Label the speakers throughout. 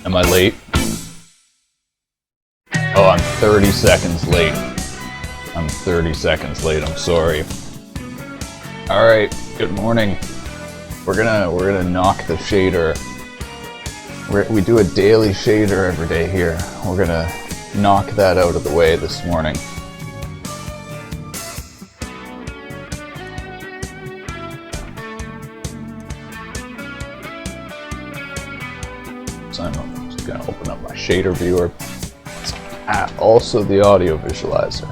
Speaker 1: Am I late? Oh, I'm 30 seconds late. I'm 30 seconds late, I'm sorry. Alright, good morning. We're gonna knock the shader. We do a daily shader every day here. We're gonna knock that out of the way this morning. So I'm just gonna open up my shader viewer. Also the audio visualizer.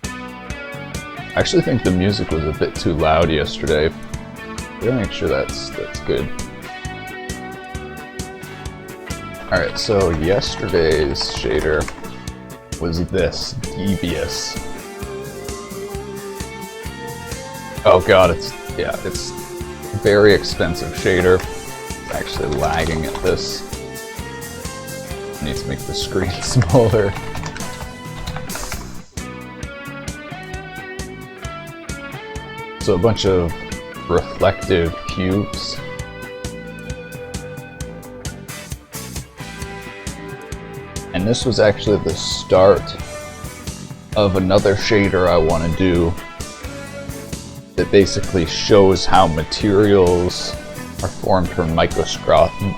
Speaker 1: I actually think the music was a bit too loud yesterday. We're gonna make sure that's good. Alright, so yesterday's shader was this, Devious. Oh god, it's very expensive shader. It's actually lagging at this. I need to make the screen smaller. So a bunch of reflective cubes. And this was actually the start of another shader I want to do that basically shows how materials are formed from microscopic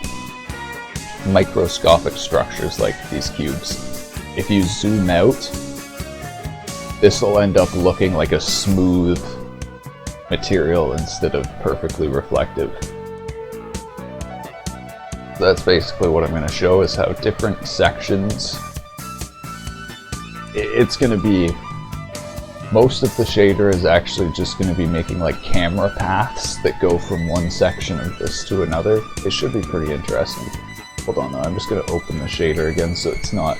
Speaker 1: structures like these cubes. If you zoom out, this will end up looking like a smooth material instead of perfectly reflective. So that's basically what I'm going to show, is how different sections, it's going to be, most of the shader is actually just going to be making like camera paths that go from one section of this to another. It should be pretty interesting. Hold on though, I'm just going to open the shader again so it's not,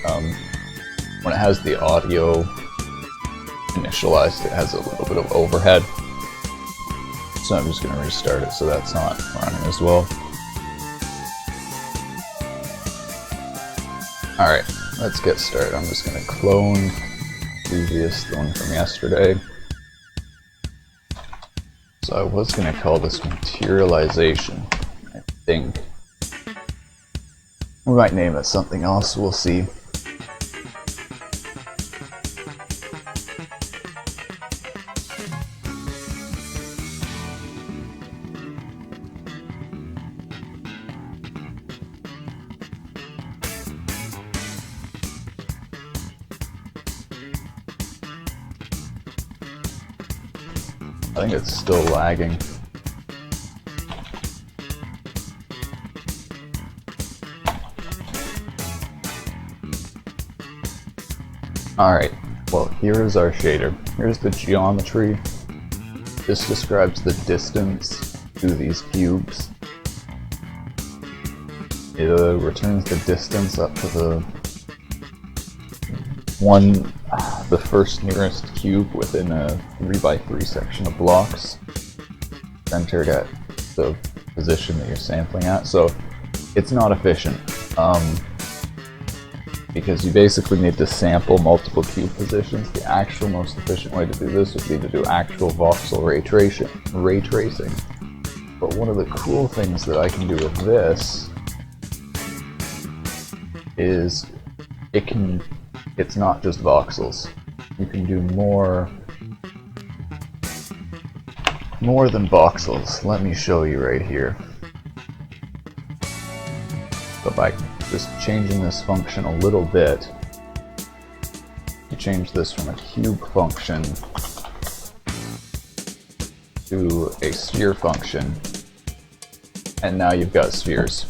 Speaker 1: when it has the audio initialized, it has a little bit of overhead. So I'm just going to restart it so that's not running as well. Alright, let's get started. I'm just going to clone the one from yesterday. So I was going to call this materialization. think. We might name it something else, we'll see. I think it's still lagging. Alright, well here is our shader. Here's the geometry. This describes the distance to these cubes. It returns the distance up to the first nearest cube within a 3x3 section of blocks, centered at the position that you're sampling at. So it's not efficient, because you basically need to sample multiple cube positions. The actual most efficient way to do this would be to do actual voxel ray tracing. But one of the cool things that I can do with this is it's not just voxels. You can do more than voxels. Let me show you right here. So by just changing this function a little bit, you change this from a cube function to a sphere function, and now you've got spheres.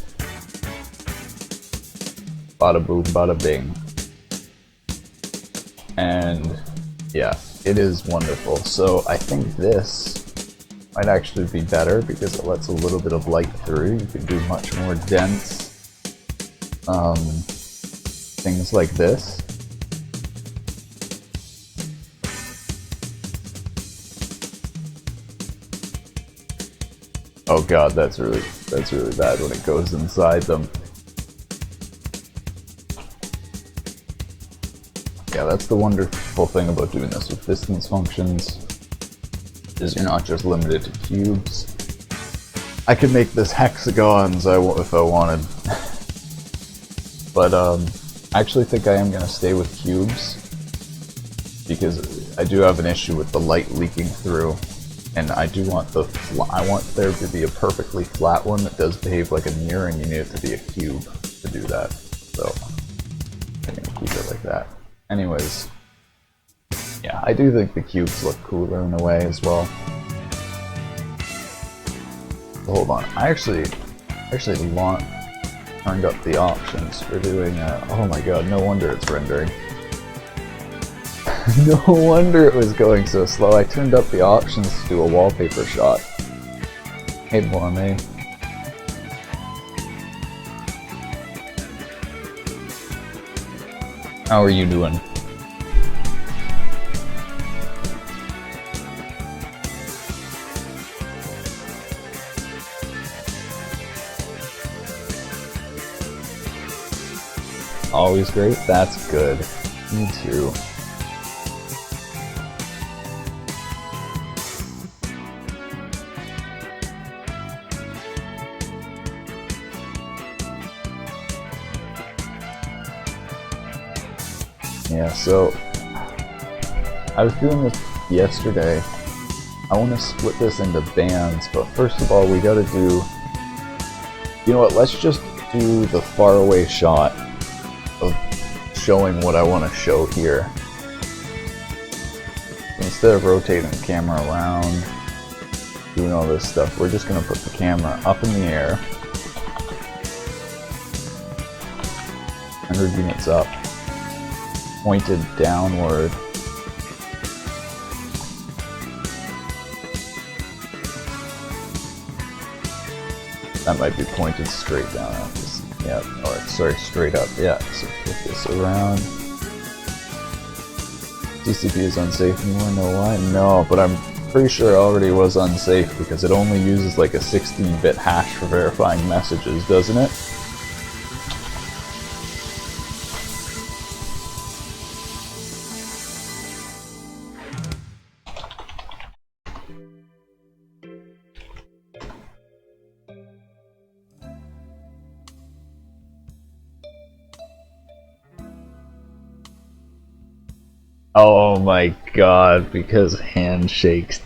Speaker 1: Bada boom, bada bing. And yeah, it is wonderful. So I think this might actually be better because it lets a little bit of light through. You can do much more dense things like this. Oh god, that's really bad when it goes inside them. Yeah, that's the wonderful thing about doing this with distance functions, is you're not just limited to cubes. I could make this hexagons if I wanted. But I actually think I am going to stay with cubes, because I do have an issue with the light leaking through, and I do want I want there to be a perfectly flat one that does behave like a mirror, and you need it to be a cube to do that. So I'm going to keep it like that. Anyways, yeah, I do think the cubes look cooler in a way as well. So hold on, I actually turned up the options for doing oh my god, no wonder it's rendering. No wonder it was going so slow. I turned up the options to do a wallpaper shot. Hey Borme. How are you doing? Always great? That's good. Me too. Yeah, so I was doing this yesterday. I want to split this into bands, but first of all we gotta do, you know what, let's just do the faraway shot of showing what I want to show here. Instead of rotating the camera around, doing all this stuff, we're just gonna put the camera up in the air, 100 units up, pointed downward. That might be pointed straight down. Yeah, or sorry, straight up. Yeah, so flip this around. TCP is unsafe anymore, know why? No, but I'm pretty sure it already was unsafe because it only uses like a 16-bit hash for verifying messages, doesn't it? Oh my god, because handshakes.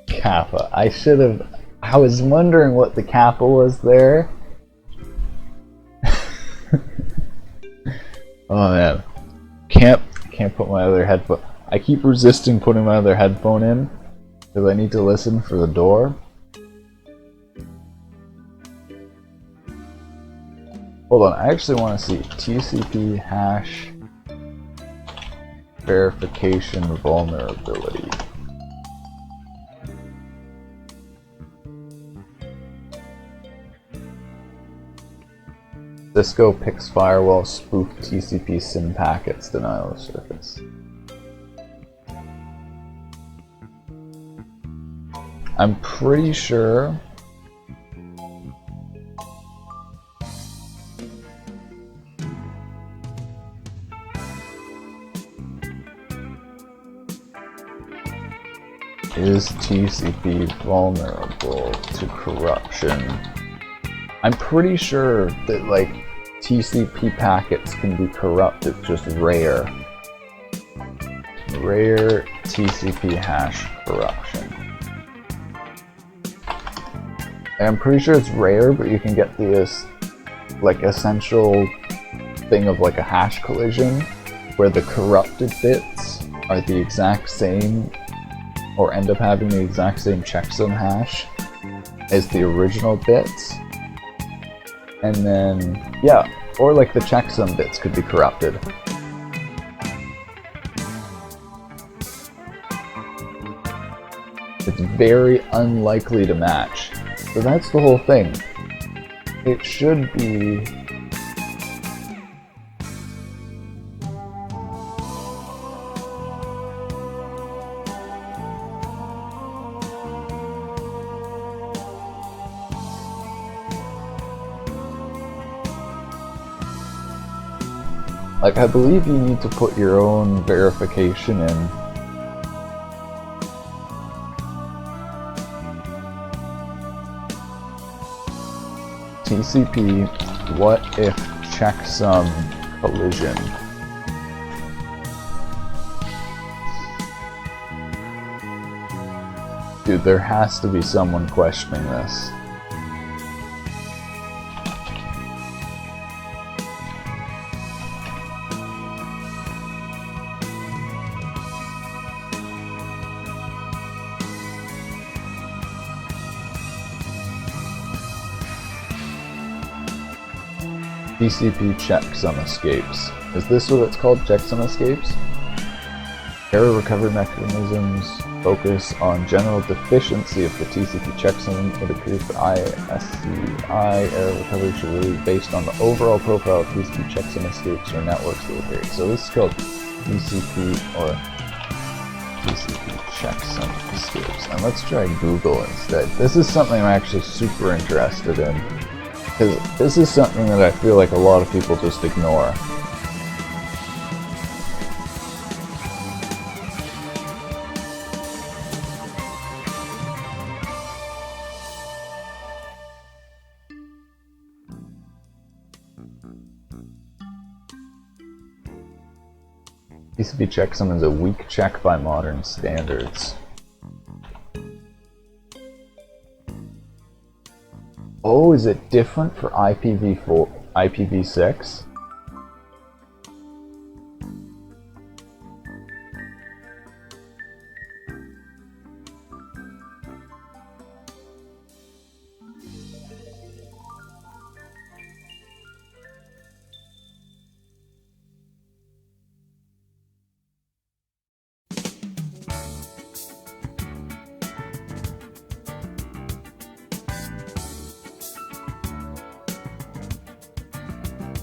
Speaker 1: Kappa. I should have. I was wondering what the kappa was there. Oh man. Can't put my other headphone. I keep resisting putting my other headphone in because I need to listen for the door. Hold on, I actually want to see TCP hash verification vulnerability. Cisco picks firewall spoof TCP SYN packets denial of service. I'm pretty sure is TCP vulnerable to corruption. I'm pretty sure that like TCP packets can be corrupt, it's just rare. Rare TCP hash corruption. And I'm pretty sure it's rare, but you can get this like essential thing of like a hash collision where the corrupted bits are the exact same or end up having the exact same checksum hash as the original bits. And then, yeah, or like the checksum bits could be corrupted. It's very unlikely to match. So that's the whole thing. It should be... Like, I believe you need to put your own verification in. TCP, what if checksum collision? Dude, there has to be someone questioning this. TCP checksum escapes. Is this what it's called? Checksum escapes? Error recovery mechanisms focus on general deficiency of the TCP checksum. It appears the ISCI error recovery should really be based on the overall profile of TCP checksum escapes or networks that will vary. So this is called TCP or TCP checksum escapes. And let's try Google instead. This is something I'm actually super interested in. Because this is something that I feel like a lot of people just ignore. TCP checksum is a weak check by modern standards. Oh, is it different for IPv4, IPv6?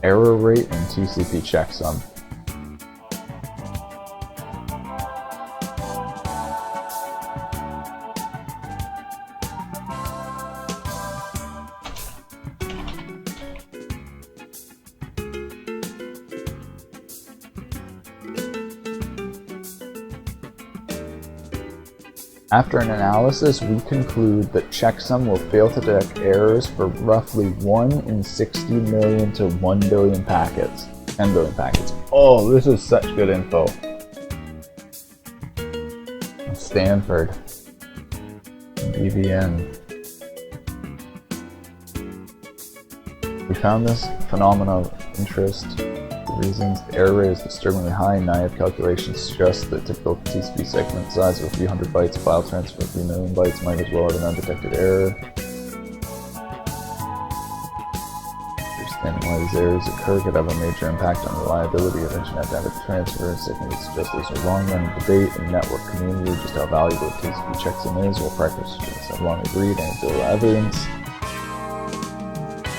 Speaker 1: Error rate in TCP checksum. After an analysis, we conclude that checksum will fail to detect errors for roughly 1 in 60 million to 1 billion packets. 10 billion packets. Oh, this is such good info. Stanford. BVN. We found this phenomenon of interest. The reasons the error rate is disturbingly high. Naive calculations suggest that typical TCP segment size of a few hundred bytes, file transfer of a few million bytes might as well have an undetected error. Understanding why these errors occur could have a major impact on the reliability of internet data transfer. Secondly, suggest there's a long-running debate in the network community just how valuable TCP checksum is, while practitioners have long agreed anecdotal evidence.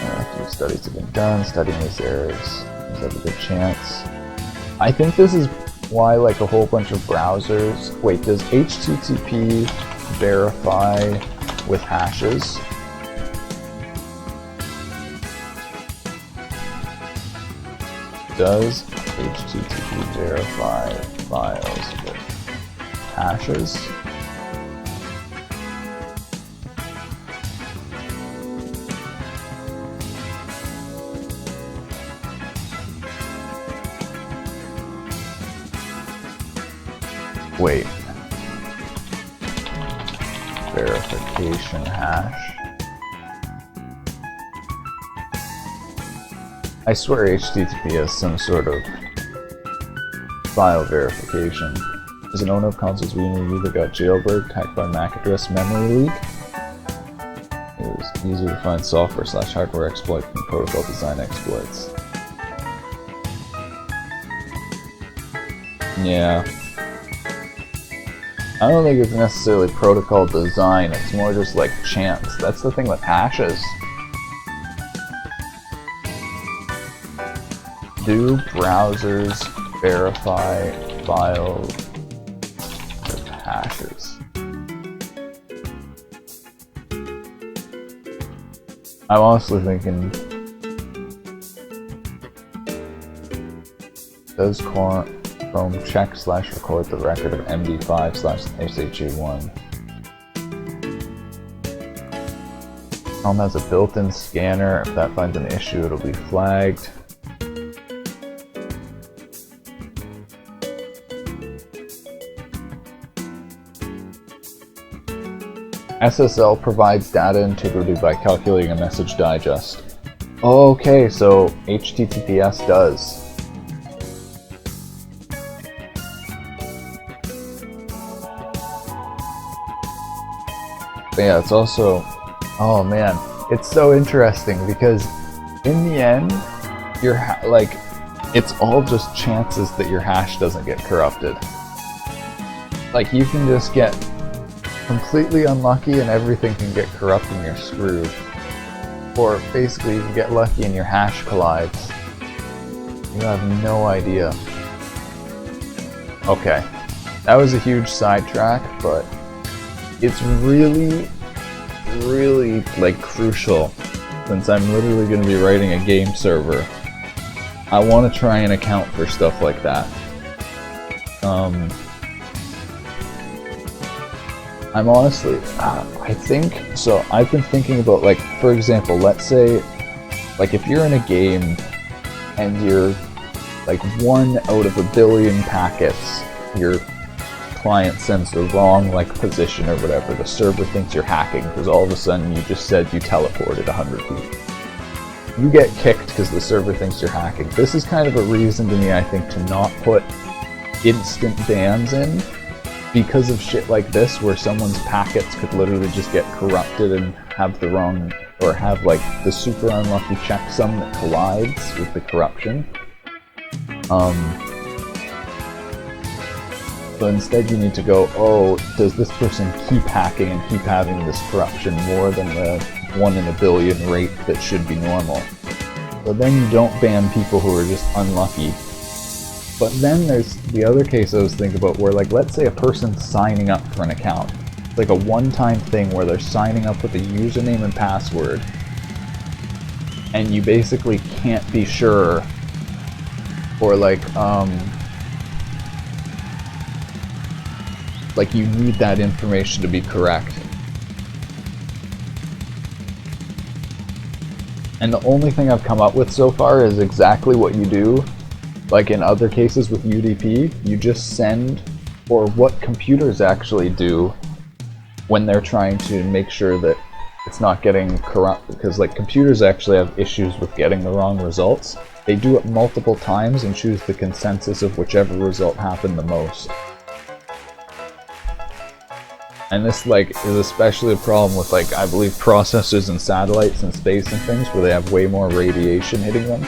Speaker 1: A few studies have been done studying these errors. There's a good chance. I think this is why like a whole bunch of browsers... Wait, does HTTP verify with hashes? Does HTTP verify files with hashes? Wait. Verification hash. I swear HTTP has some sort of file verification. As an owner of consoles, we either got jailbird, hacked by MAC address memory leak. It was easier to find software/hardware exploit from protocol design exploits. Yeah. I don't think it's necessarily protocol design, it's more just like chance. That's the thing with hashes. Do browsers verify files with hashes? I'm honestly thinking, does Chrome check/record the record of MD5/SHA1? Chrome has a built-in scanner. If that finds an issue, it'll be flagged. SSL provides data integrity by calculating a message digest. Okay, so HTTPS does. But yeah, it's also... Oh man, it's so interesting because in the end, it's all just chances that your hash doesn't get corrupted. Like, you can just get completely unlucky and everything can get corrupt and you're screwed. Or basically you can get lucky and your hash collides. You have no idea. Okay, that was a huge sidetrack, but it's really like crucial since I'm literally going to be writing a game server. I want to try and account for stuff like that. I'm honestly, I think, so I've been thinking about, like, for example, let's say, like, if you're in a game and you're, like, 1 out of a billion packets, your client sends the wrong, like, position or whatever, the server thinks you're hacking because all of a sudden you just said you teleported 100 feet. You get kicked because the server thinks you're hacking. This is kind of a reason to me, I think, to not put instant bans in. Because of shit like this, where someone's packets could literally just get corrupted and have the wrong, or have like the super unlucky checksum that collides with the corruption. So instead you need to go, oh, does this person keep hacking and keep having this corruption more than the 1 in a billion rate that should be normal? So then you don't ban people who are just unlucky. But then there's the other case I was thinking about where, like, let's say a person's signing up for an account. It's like a one-time thing where they're signing up with a username and password. And you basically can't be sure, or like you need that information to be correct. And the only thing I've come up with so far is exactly what you do Like in other cases with UDP, you just send, or what computers actually do when they're trying to make sure that it's not getting corrupt, because like computers actually have issues with getting the wrong results. They do it multiple times and choose the consensus of whichever result happened the most. And this like is especially a problem with like, I believe, processors and satellites in space and things where they have way more radiation hitting them.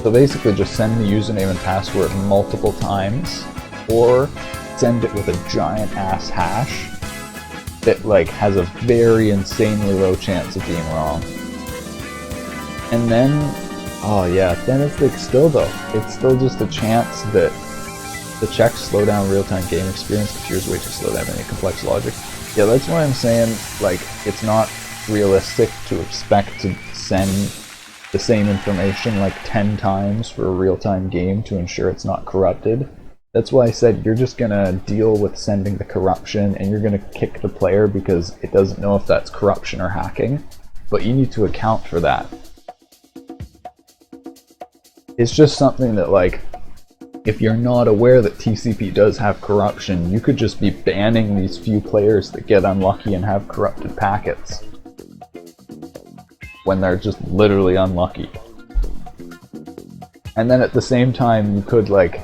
Speaker 1: So basically just send the username and password multiple times, or send it with a giant ass hash that like has a very insanely low chance of being wrong. And then, oh yeah, then it's like still though, it's still just a chance that the checks slow down real-time game experience, computers way too slow to have any complex logic. Yeah, that's why I'm saying like it's not realistic to expect to send the same information like 10 times for a real-time game to ensure it's not corrupted. That's why I said you're just gonna deal with sending the corruption and you're gonna kick the player because it doesn't know if that's corruption or hacking, but you need to account for that. It's just something that like, if you're not aware that TCP does have corruption, you could just be banning these few players that get unlucky and have corrupted packets when they're just literally unlucky. And then at the same time, you could like,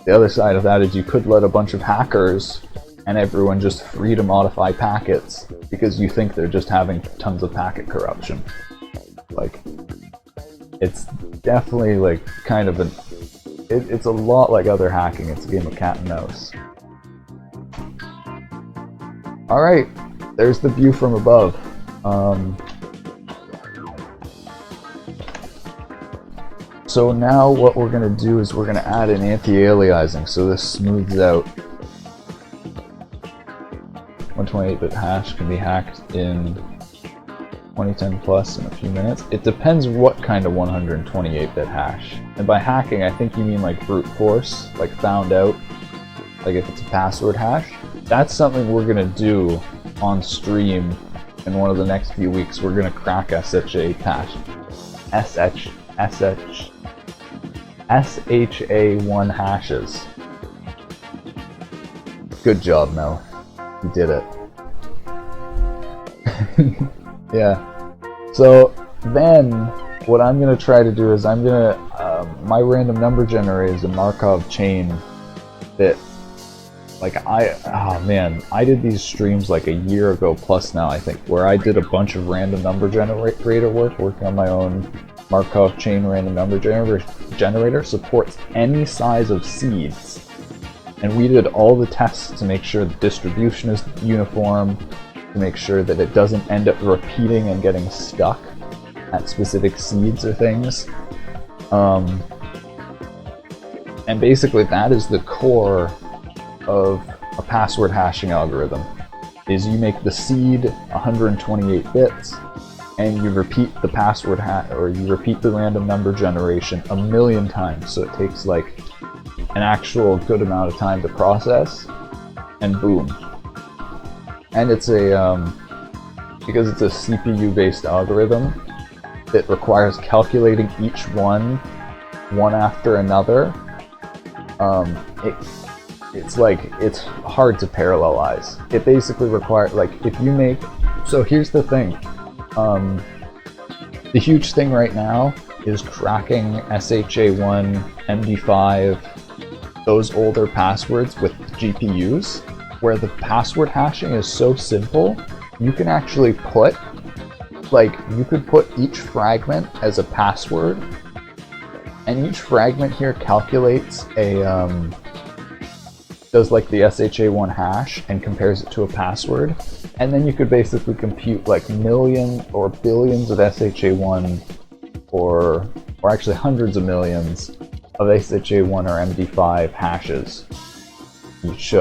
Speaker 1: the other side of that is you could let a bunch of hackers and everyone just free to modify packets because you think they're just having tons of packet corruption. Like, it's definitely like kind of it's a lot like other hacking. It's a game of cat and mouse. Alright, there's the view from above. So now what we're going to do is we're going to add an anti-aliasing, so this smooths out. 128-bit hash can be hacked in 2010 plus in a few minutes. It depends what kind of 128-bit hash. And by hacking, I think you mean like brute force, like found out, like if it's a password hash. That's something we're going to do on stream in one of the next few weeks. We're going to crack SHA hash. SHA1 hashes. Good job, Mel. You did it. Yeah. So then, what I'm gonna try to do is I'm gonna my random number generator is a Markov chain that, like, I did these streams like a year ago plus now, I think, where I did a bunch of random number generator work, working on my own Markov chain random number generator. Supports any size of seeds, and we did all the tests to make sure the distribution is uniform, to make sure that it doesn't end up repeating and getting stuck at specific seeds or things. And basically that is the core of a password hashing algorithm, is you make the seed 128 bits and you repeat the password or you repeat the random number generation 1,000,000 times, so it takes like an actual good amount of time to process, and boom. And it's a because it's a CPU based algorithm, it requires calculating each one after another. It's hard to parallelize. It basically requires, like, if you make, so here's the thing. The huge thing right now is cracking SHA1, MD5, those older passwords with GPUs, where the password hashing is so simple, you can actually put, like, you could put each fragment as a password, and each fragment here calculates a, does like the SHA1 hash and compares it to a password, and then you could basically compute like millions or billions of SHA1, or actually hundreds of millions of SHA1 or MD5 hashes each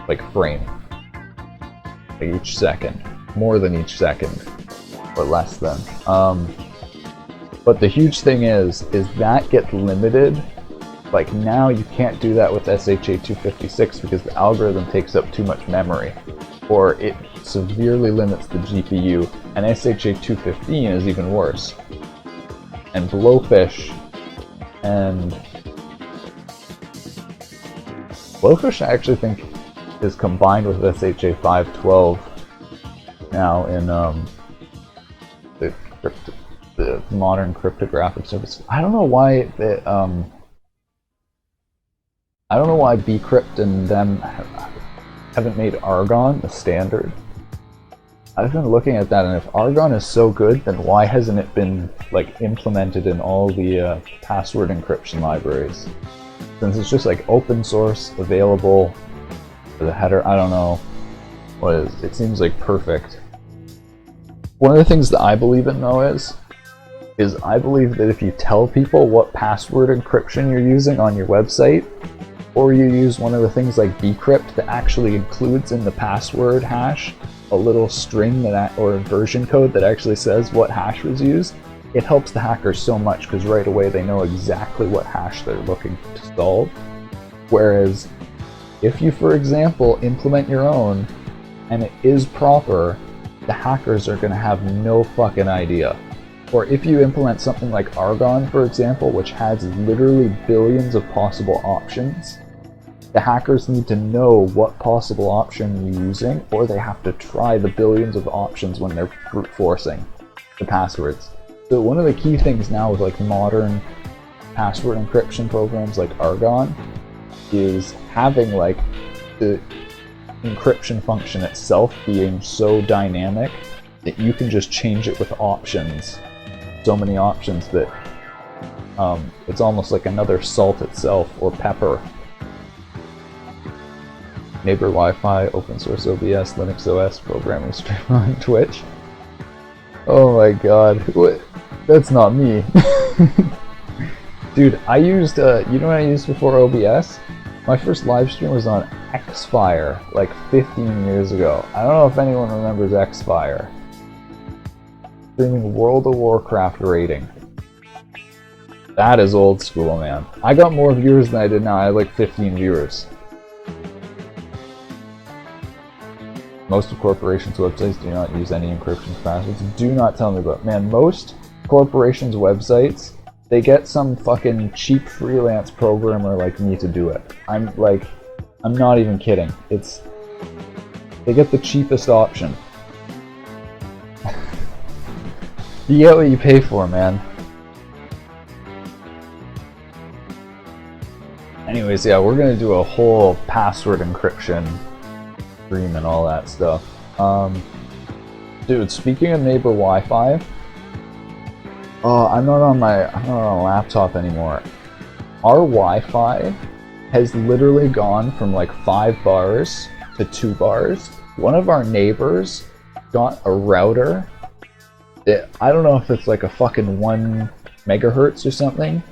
Speaker 1: like frame, like each second, more than each second, or less than. But the huge thing is that gets limited. Like, now you can't do that with SHA-256 because the algorithm takes up too much memory. or it severely limits the GPU, and SHA-215 is even worse. And Blowfish I actually think is combined with SHA-512 now in the modern cryptographic service. I don't know why Bcrypt and them haven't made Argon the standard. I've been looking at that, and if Argon is so good, then why hasn't it been like implemented in all the password encryption libraries? Since it's just like open source, available for the header, I don't know what is. It seems like perfect. One of the things that I believe in though is I believe that if you tell people what password encryption you're using on your website, or you use one of the things like Bcrypt that actually includes in the password hash a little string or a version code that actually says what hash was used, it helps the hackers so much because right away they know exactly what hash they're looking to solve. Whereas if you, for example, implement your own and it is proper, the hackers are going to have no fucking idea. Or if you implement something like Argon, for example, which has literally billions of possible options, the hackers need to know what possible option you're using, or they have to try the billions of options when they're brute forcing the passwords. So one of the key things now with like modern password encryption programs like Argon is having like the encryption function itself being so dynamic that you can just change it with options. So many options that it's almost like another salt itself or pepper. Neighbor Wi-Fi, open source OBS, Linux OS, programming stream on Twitch. Oh my god, what? That's not me. Dude, I used, you know what I used before OBS? My first live stream was on Xfire, like 15 years ago. I don't know if anyone remembers Xfire. Streaming World of Warcraft rating. That is old school, man. I got more viewers than I did now. I had like 15 viewers. Most of corporations' websites do not use any encryption passwords. Do not tell me about, man, most corporations' websites, they get some fucking cheap freelance programmer like me to do it. I'm not even kidding. They get the cheapest option. You get what you pay for, man. Anyways, yeah, we're gonna do a whole password encryption stream and all that stuff. Dude, speaking of neighbor Wi-Fi, I'm not on a laptop anymore. Our Wi-Fi has literally gone from like 5 bars to 2 bars. One of our neighbors got a router that, I don't know if it's like a fucking 1 megahertz or something.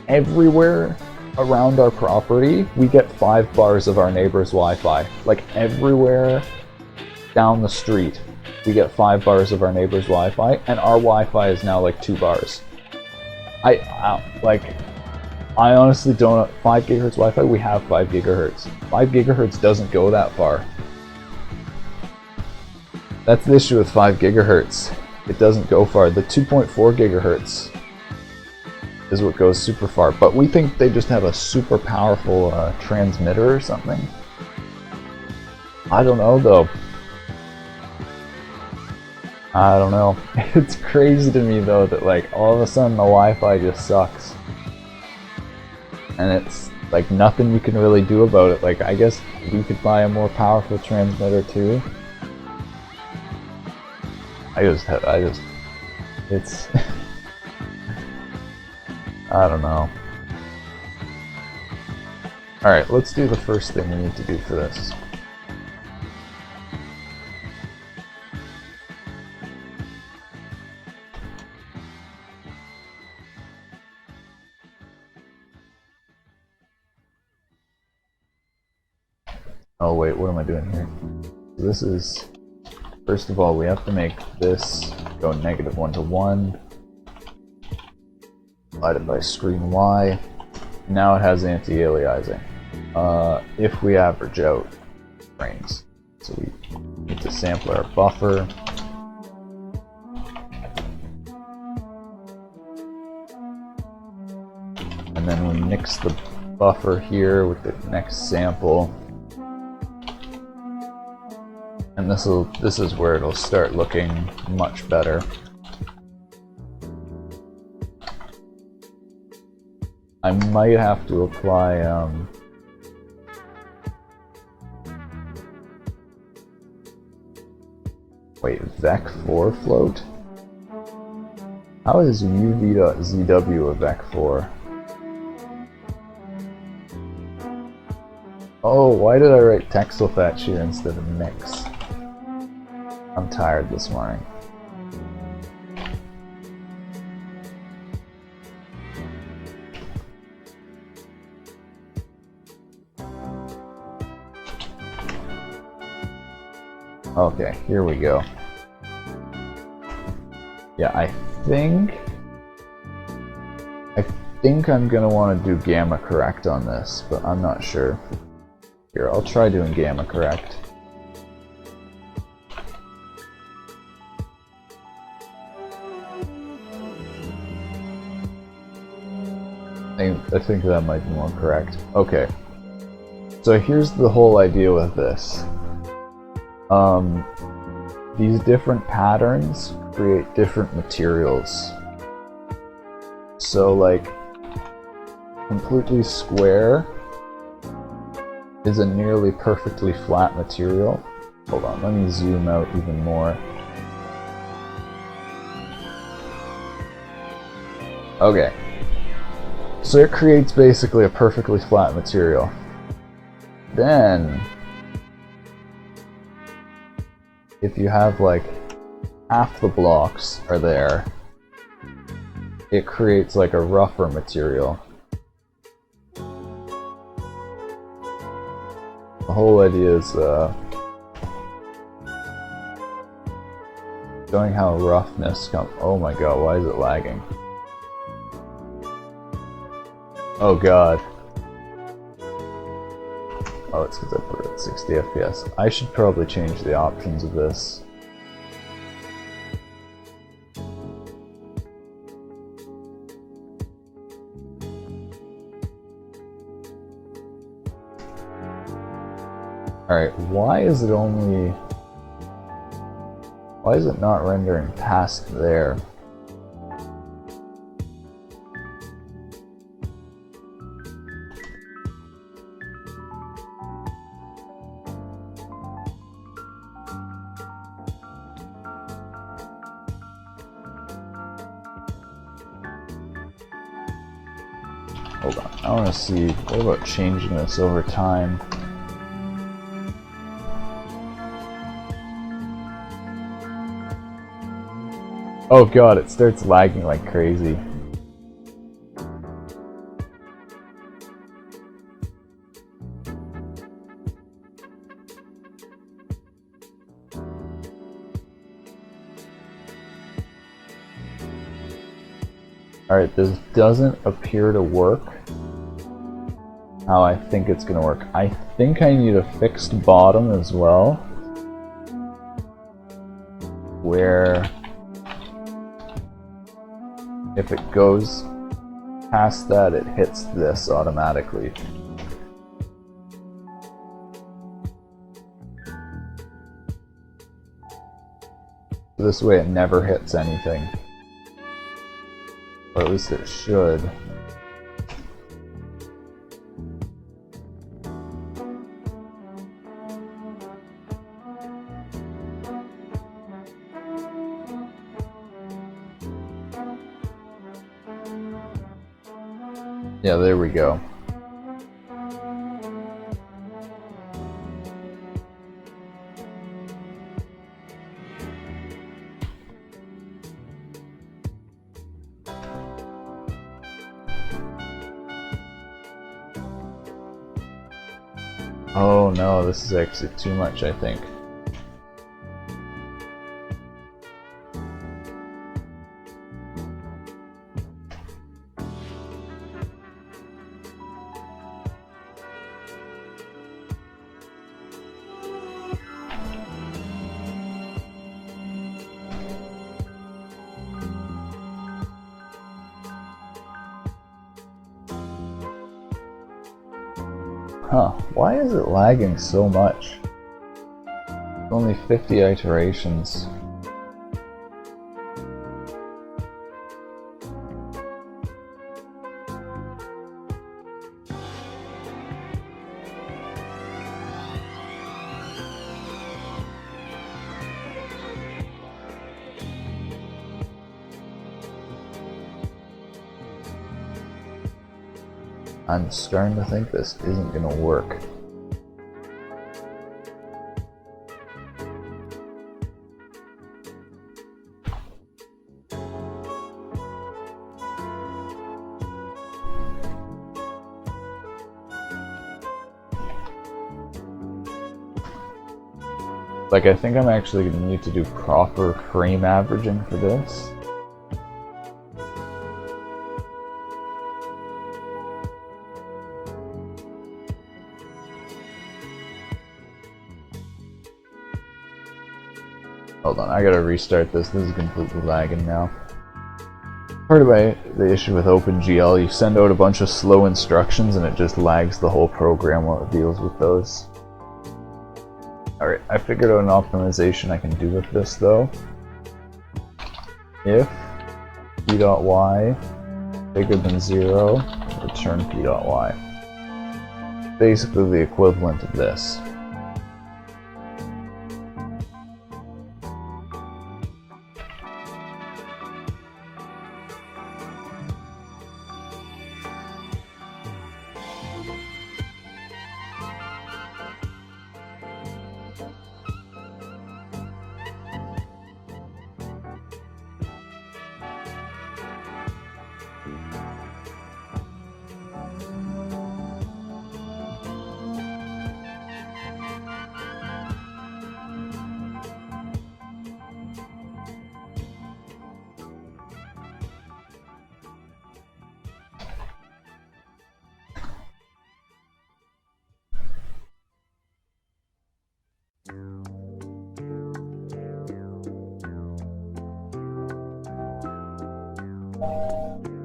Speaker 1: Everywhere around our property, we get 5 bars of our neighbor's Wi-Fi. Like everywhere down the street, we get 5 bars of our neighbor's Wi-Fi, and our Wi-Fi is now like 2 bars. I honestly don't know. 5 gigahertz Wi-Fi, we have 5 gigahertz. 5 gigahertz doesn't go that far. That's the issue with 5 gigahertz. It doesn't go far. The 2.4 gigahertz is what goes super far, but we think they just have a super powerful transmitter or something. I don't know though. I don't know. It's crazy to me though that like all of a sudden the Wi-Fi just sucks. And it's like nothing you can really do about it. Like I guess we could buy a more powerful transmitter too. It's I don't know. Alright, let's do the first thing we need to do for this. Oh wait, what am I doing here? This is... First of all, we have to make this go -1 to 1. Divided by screen Y. Now it has anti-aliasing. If we average out frames. So we need to sample our buffer. And then we mix the buffer here with the next sample. And this is where it'll start looking much better. I might have to apply wait, vec4 float? How is uv.zw a vec4? Oh, why did I write texel fetch here instead of mix? I'm tired this morning. Okay, here we go. Yeah, I think I'm gonna want to do gamma correct on this, but I'm not sure. Here, I'll try doing gamma correct. I think that might be more correct. Okay. So here's the whole idea with this. These different patterns create different materials. So like, completely square is a nearly perfectly flat material. Hold on, let me zoom out even more. Okay. So it creates basically a perfectly flat material. Then, if you have like half the blocks are there, it creates like a rougher material. The whole idea is showing how roughness comes. Oh my god, why is it lagging? Oh god. Oh, it's because I put it at 60 FPS. I should probably change the options of this. Alright, why is it not rendering past there? Hold on, I want to see, what about changing this over time? Oh god, it starts lagging like crazy. Alright, this doesn't appear to work how I think it's gonna work. I think I need a fixed bottom as well, where if it goes past that, it hits this automatically. This way it never hits anything. Or at least it should. Yeah, there we go. Oh no, this is actually too much, I think. Huh, why is it lagging so much? Only 50 iterations. I'm starting to think this isn't gonna work. Like, I think I'm actually gonna need to do proper frame averaging for this. Hold on, I gotta restart this. This is completely lagging now. Part of the issue with OpenGL, you send out a bunch of slow instructions and it just lags the whole program while it deals with those. Alright, I figured out an optimization I can do with this though. If p.y bigger than 0, return p.y. Basically the equivalent of this.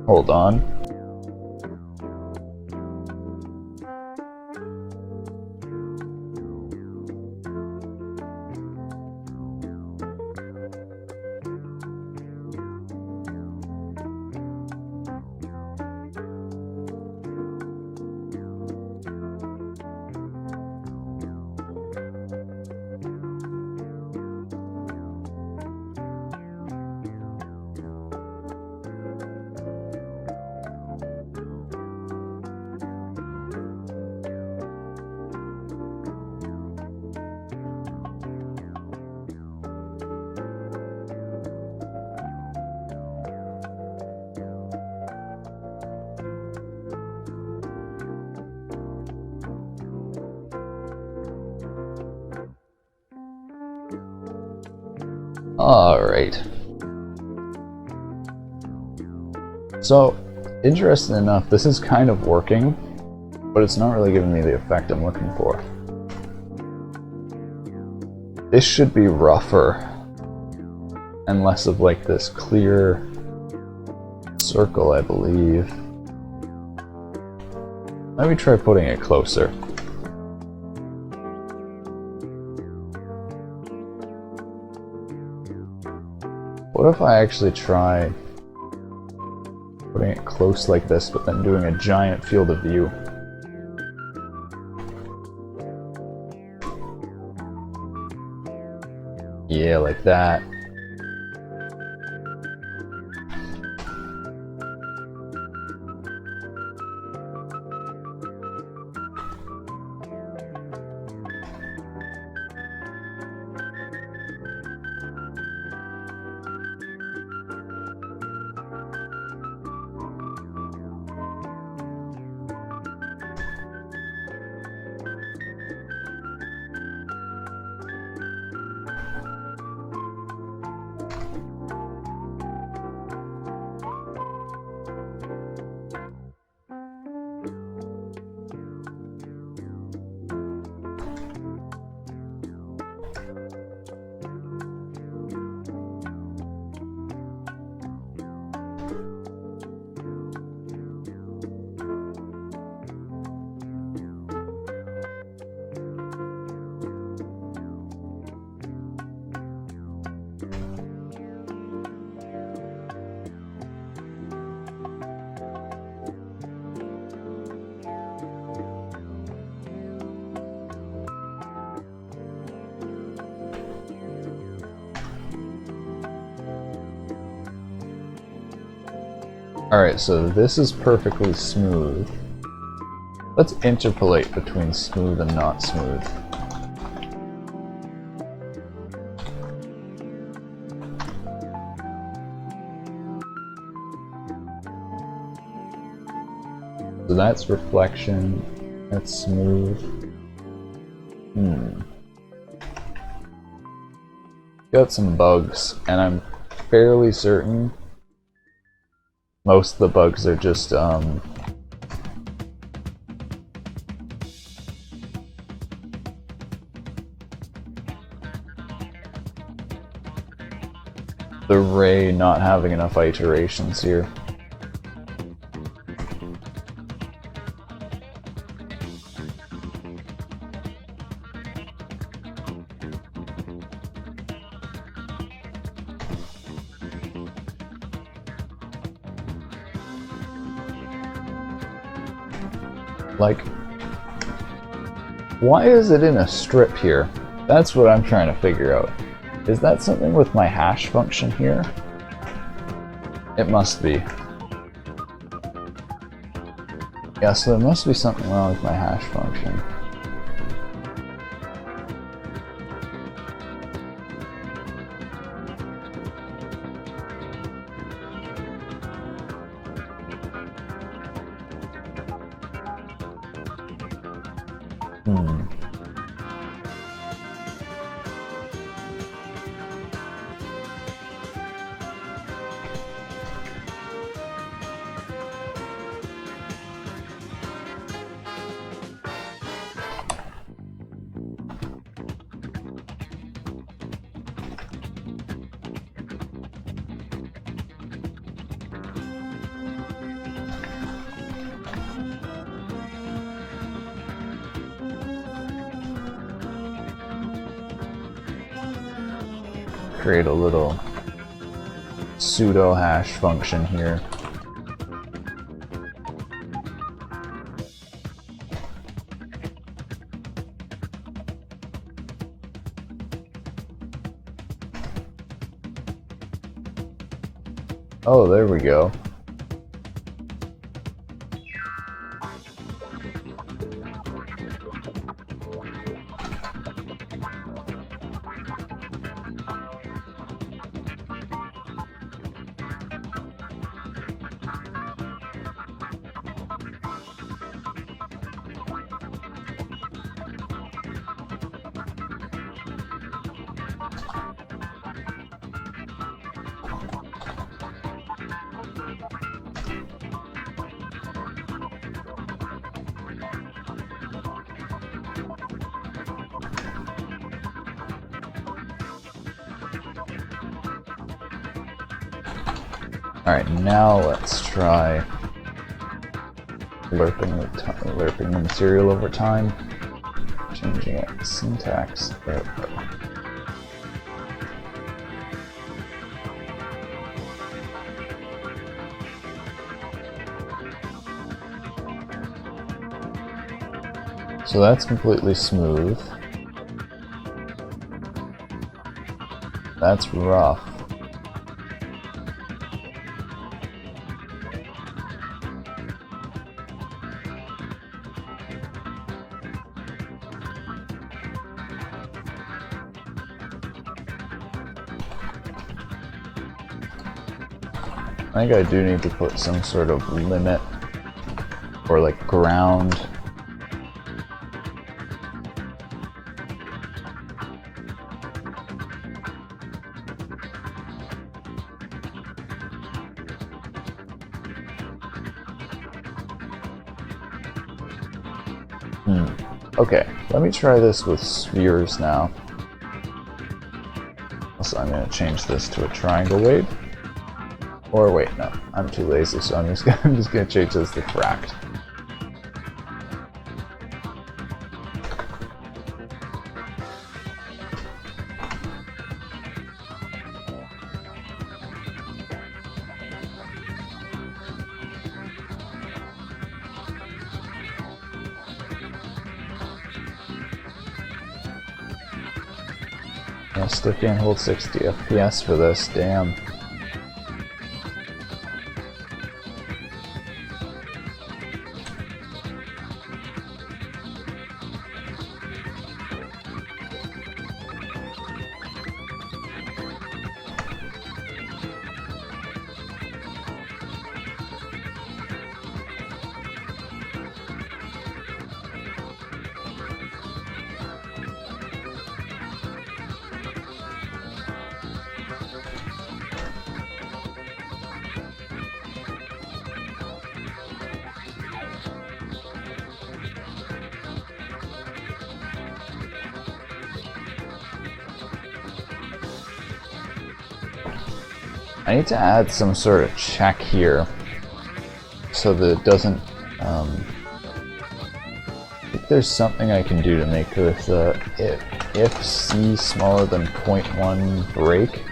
Speaker 1: Hold on. Alright. So, interesting enough, this is kind of working, but it's not really giving me the effect I'm looking for. This should be rougher and less of like this clear circle, I believe. Let me try putting it closer. What if I actually try putting it close like this, but then doing a giant field of view? Yeah, like that. Alright, so this is perfectly smooth. Let's interpolate between smooth and not smooth. So that's reflection, that's smooth. Got some bugs, and I'm fairly certain most of the bugs are just the ray not having enough iterations here. Like, why is it in a strip here? That's what I'm trying to figure out. Is that something with my hash function here? It must be. Yeah, so there must be something wrong with my hash function. Create a little pseudo hash function here. Oh, there we go. Alright, now let's try lerping the material over time, changing it syntax. There we go. So that's completely smooth. That's rough. I think I do need to put some sort of limit or like ground. Okay, let me try this with spheres now. So I'm going to change this to a triangle wave. Or wait, no, I'm too lazy, so I'm just gonna change this to fract. I still can't hold 60 FPS for this, damn. I need to add some sort of check here so that it doesn't. I think there's something I can do to make this if C smaller than 0.1 break.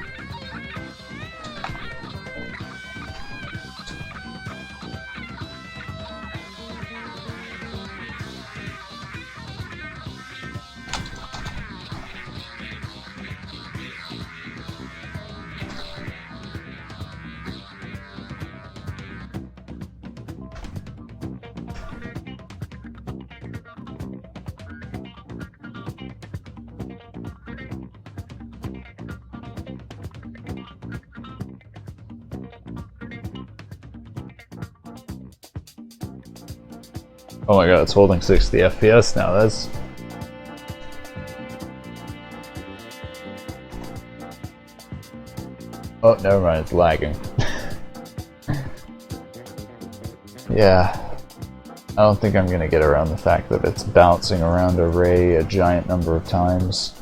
Speaker 1: Oh my god, it's holding 60 FPS now. That's... Oh, never mind, it's lagging. Yeah, I don't think I'm gonna get around the fact that it's bouncing around array a giant number of times.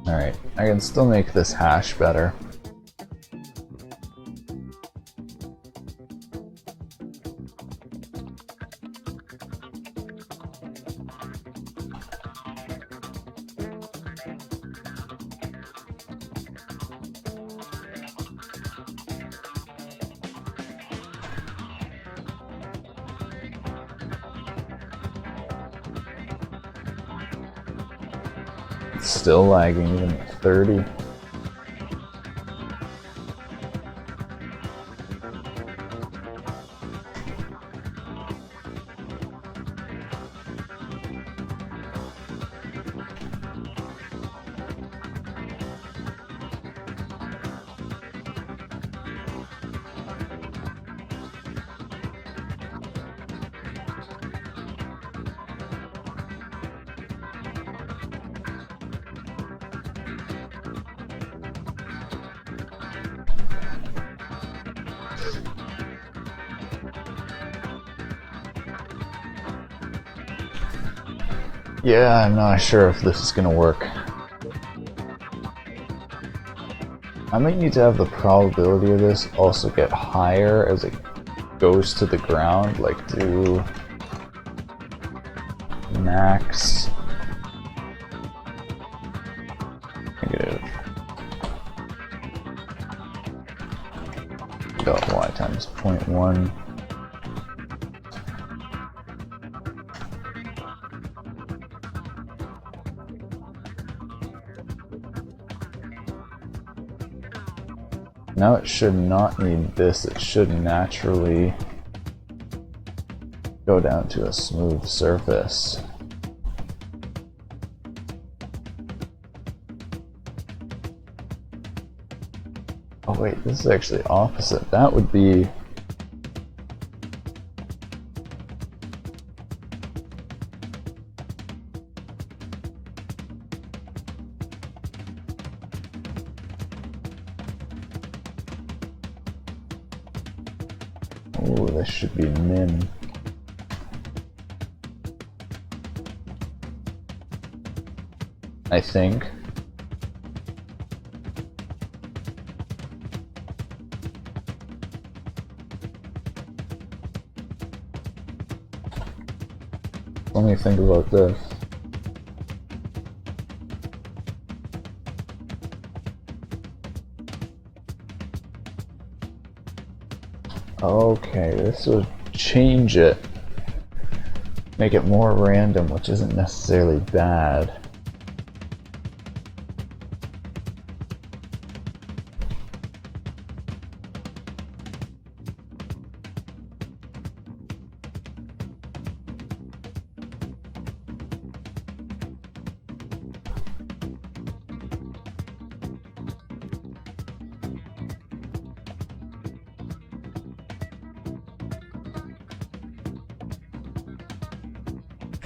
Speaker 1: Alright, I can still make this hash better. It's still lagging even at 30. Yeah, I'm not sure if this is gonna work. I might need to have the probability of this also get higher as it goes to the ground, like do max negative dot y times 0.1. Now it should not need this, it should naturally go down to a smooth surface. Oh wait, this is actually opposite. That would be... Oh, this should be min. I think. Let me think about this. Okay, this would change it. Make it more random, which isn't necessarily bad.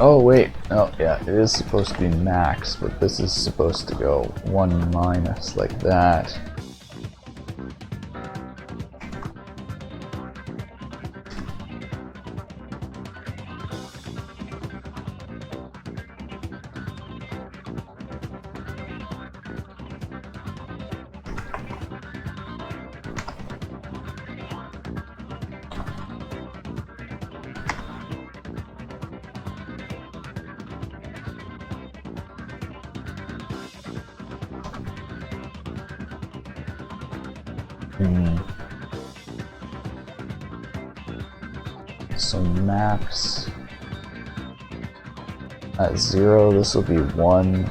Speaker 1: Oh wait, oh yeah, it is supposed to be max, but this is supposed to go 1 minus like that. So max at 0, this will be 1.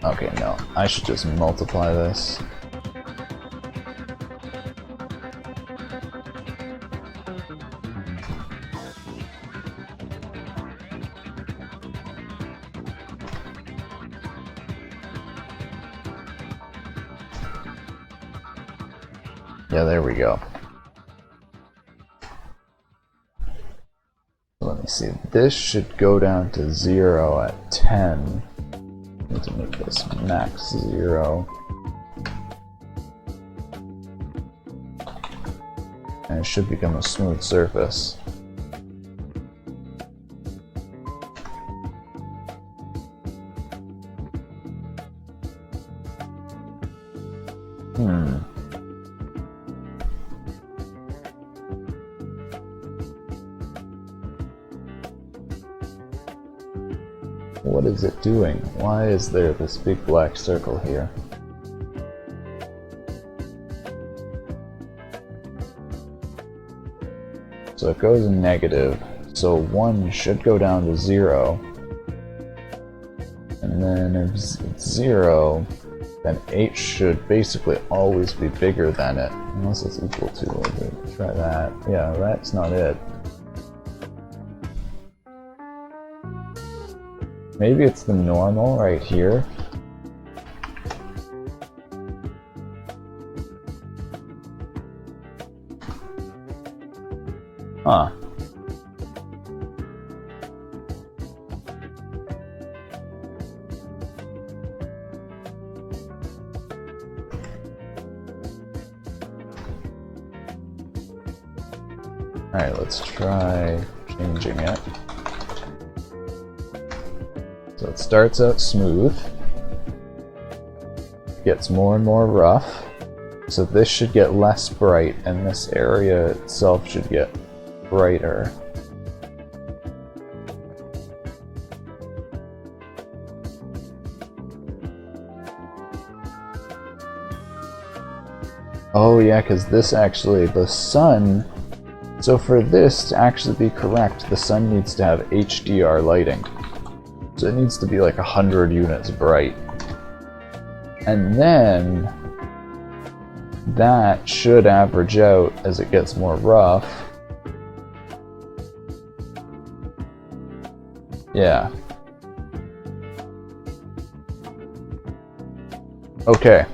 Speaker 1: Okay, no, I should just multiply this. Yeah, there we go. Let me see. This should go down to 0 at 10. Need to make this max 0. And it should become a smooth surface. What is it doing? Why is there this big black circle here? So it goes negative, so 1 should go down to 0. And then if it's 0, then h should basically always be bigger than it. Unless it's equal to, okay, try that. Yeah, that's not it. Maybe it's the normal right here. Huh. Alright, let's try changing it. So it starts out smooth, gets more and more rough, so this should get less bright and this area itself should get brighter. Oh yeah, because this actually, the sun, so for this to actually be correct, the sun needs to have HDR lighting. So it needs to be like 100 units bright. And then that should average out as it gets more rough. Yeah. Okay.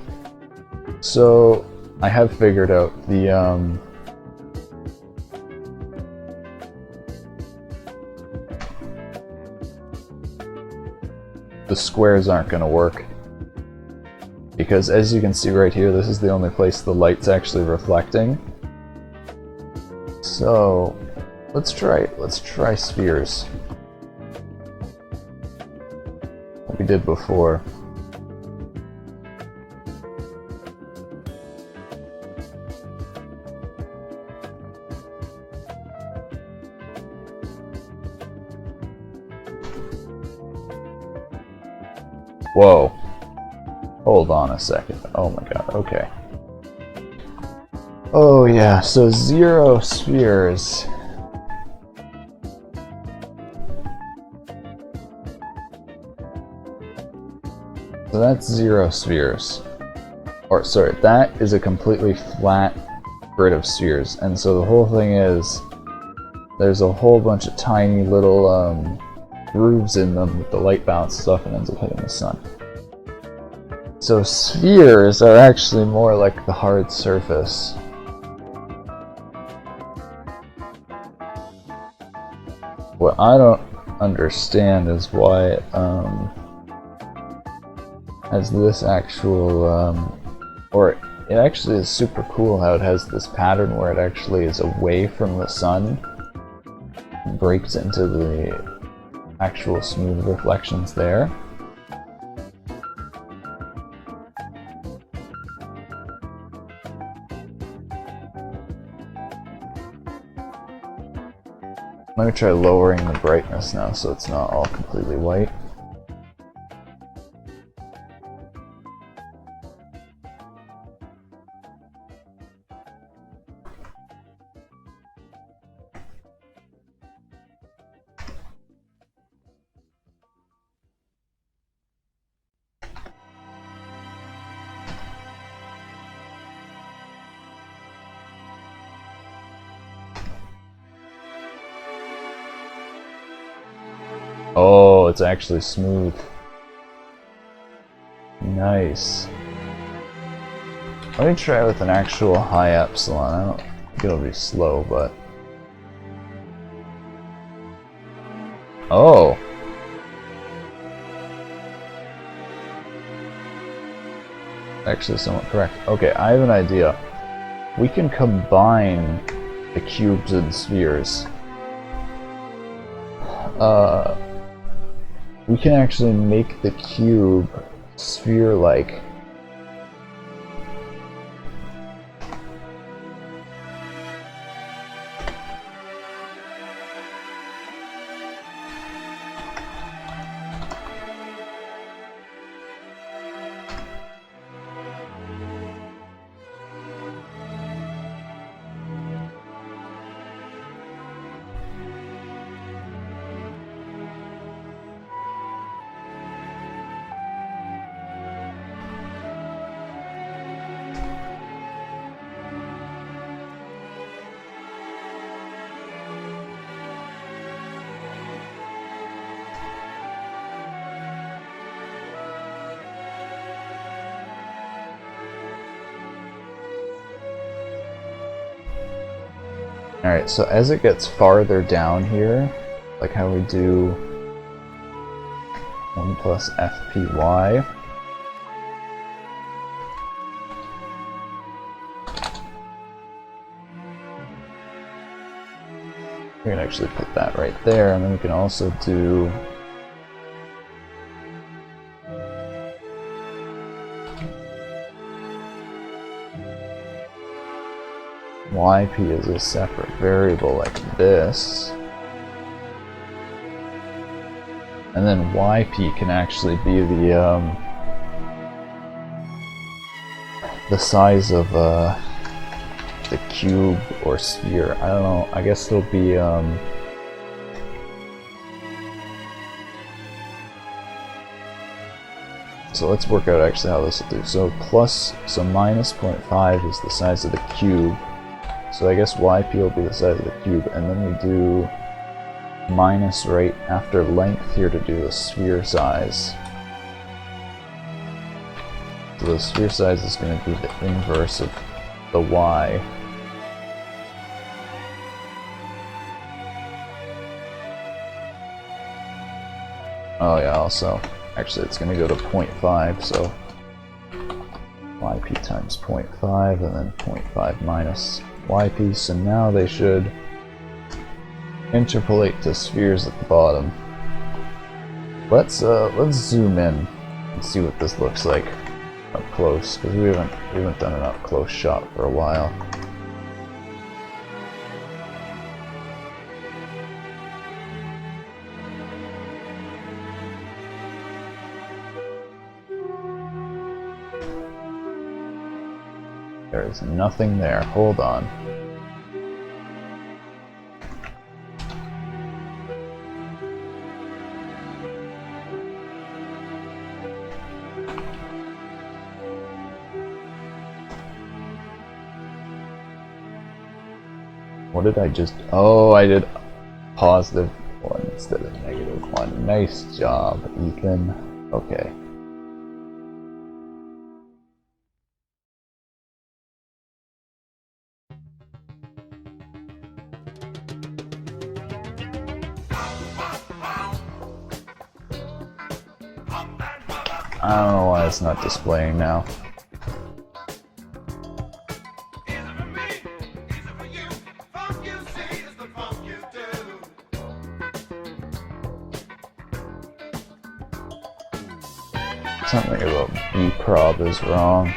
Speaker 1: So I have figured out the squares aren't going to work, because as you can see right here, this is the only place the light's actually reflecting. So let's try spheres, like we did before. Whoa. Hold on a second. Oh my god, okay. Oh yeah, so 0 spheres. So that's 0 spheres. Or sorry, that is a completely flat grid of spheres. And so the whole thing is, there's a whole bunch of tiny little grooves in them that the light bounces off and ends up hitting the sun. So spheres are actually more like the hard surface. What I don't understand is why it has this actual, or it actually is super cool how it has this pattern where it actually is away from the sun, breaks into the actual smooth reflections there. Let me try lowering the brightness now so it's not all completely white. Oh, it's actually smooth. Nice. Let me try with an actual high epsilon. I don't think it'll be slow, but... Oh! Actually somewhat correct. Okay, I have an idea. We can combine the cubes and spheres. We can actually make the cube sphere-like. Alright, so as it gets farther down here, like how we do 1 plus FPY, we can actually put that right there, and then we can also do YP as a separate variable like this. And then YP can actually be the size of the cube or sphere. I don't know, I guess it'll be so let's work out actually how this will do. So minus 0.5 is the size of the cube. So I guess YP will be the size of the cube, and then we do minus right after length here to do the sphere size. So the sphere size is going to be the inverse of the Y. Oh yeah, also, actually it's going to go to 0.5, so YP times 0.5 and then 0.5 minus YP, so now they should interpolate to spheres at the bottom. Let's zoom in and see what this looks like up close, because we haven't done an up close shot for a while. There is nothing there. Hold on. What did I just... Oh, I did positive 1 instead of negative 1. Nice job, Ethan. Okay. I don't know why it's not displaying now. Something about bprob is wrong.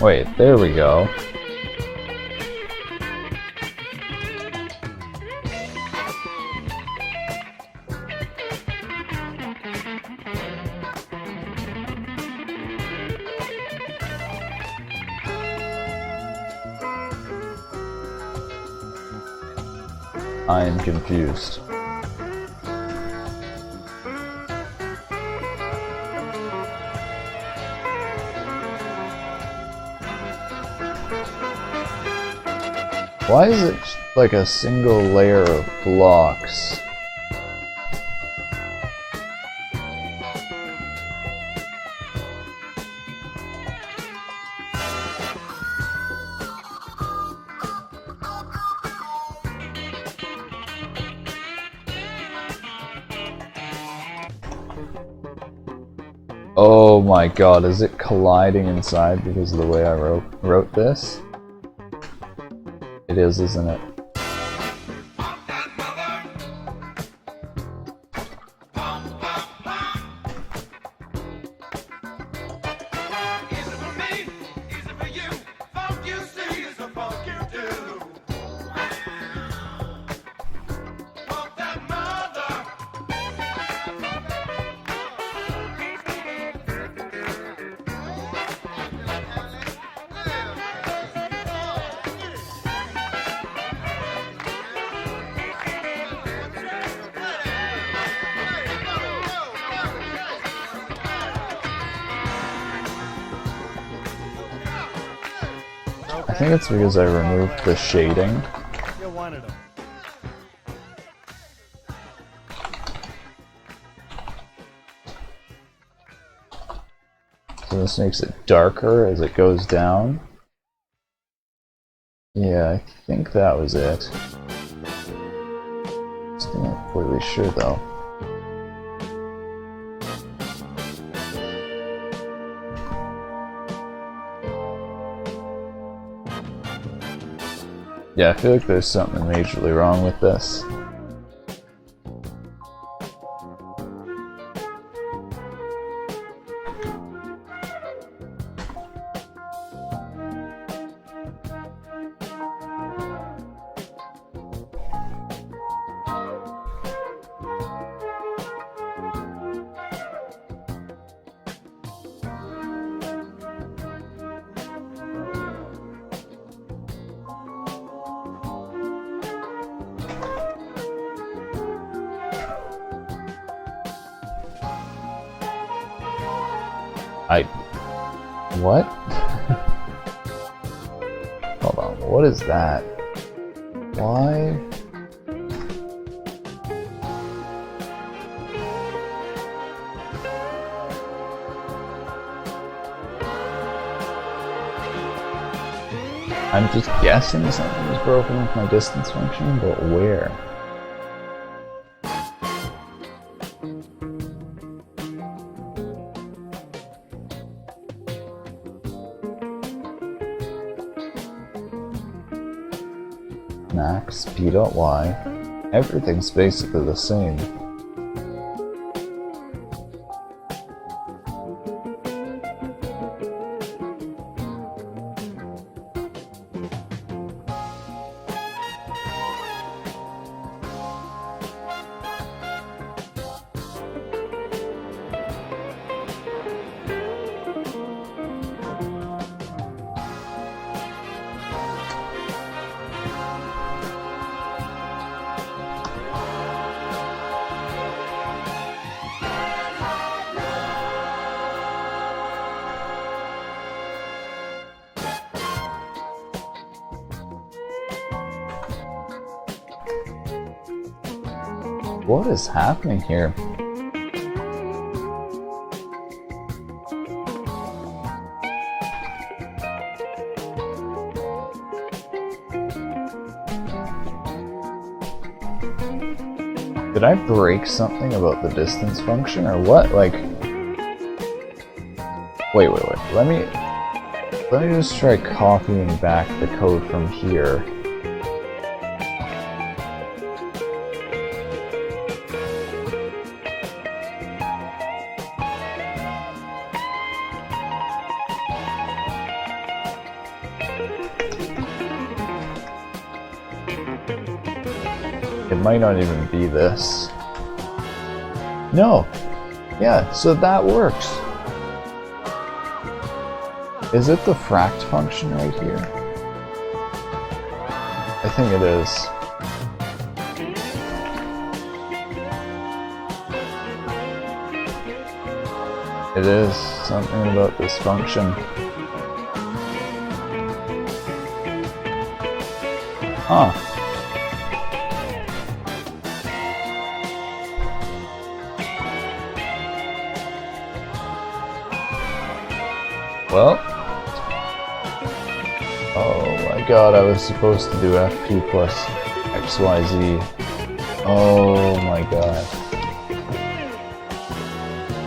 Speaker 1: Wait, there we go. I am confused. Why is it like a single layer of blocks? Oh my god, is it colliding inside because of the way I wrote this? It is, isn't it? I think it's because I removed the shading. So this makes it darker as it goes down. Yeah, I think that was it. Still not completely sure though. Yeah, I feel like there's something majorly wrong with this. What? Hold on, what is that? Why? I'm just guessing something was broken with my distance function, but where? Max, p.y, everything's basically the same. What is happening here? Did I break something about the distance function or what? Like, wait. Let me just try copying back the code from here. It might not even be this. No! Yeah, so that works. Is it the fract function right here? I think it is. It is something about this function. Huh. Well, oh my god, I was supposed to do FP plus XYZ. Oh my god.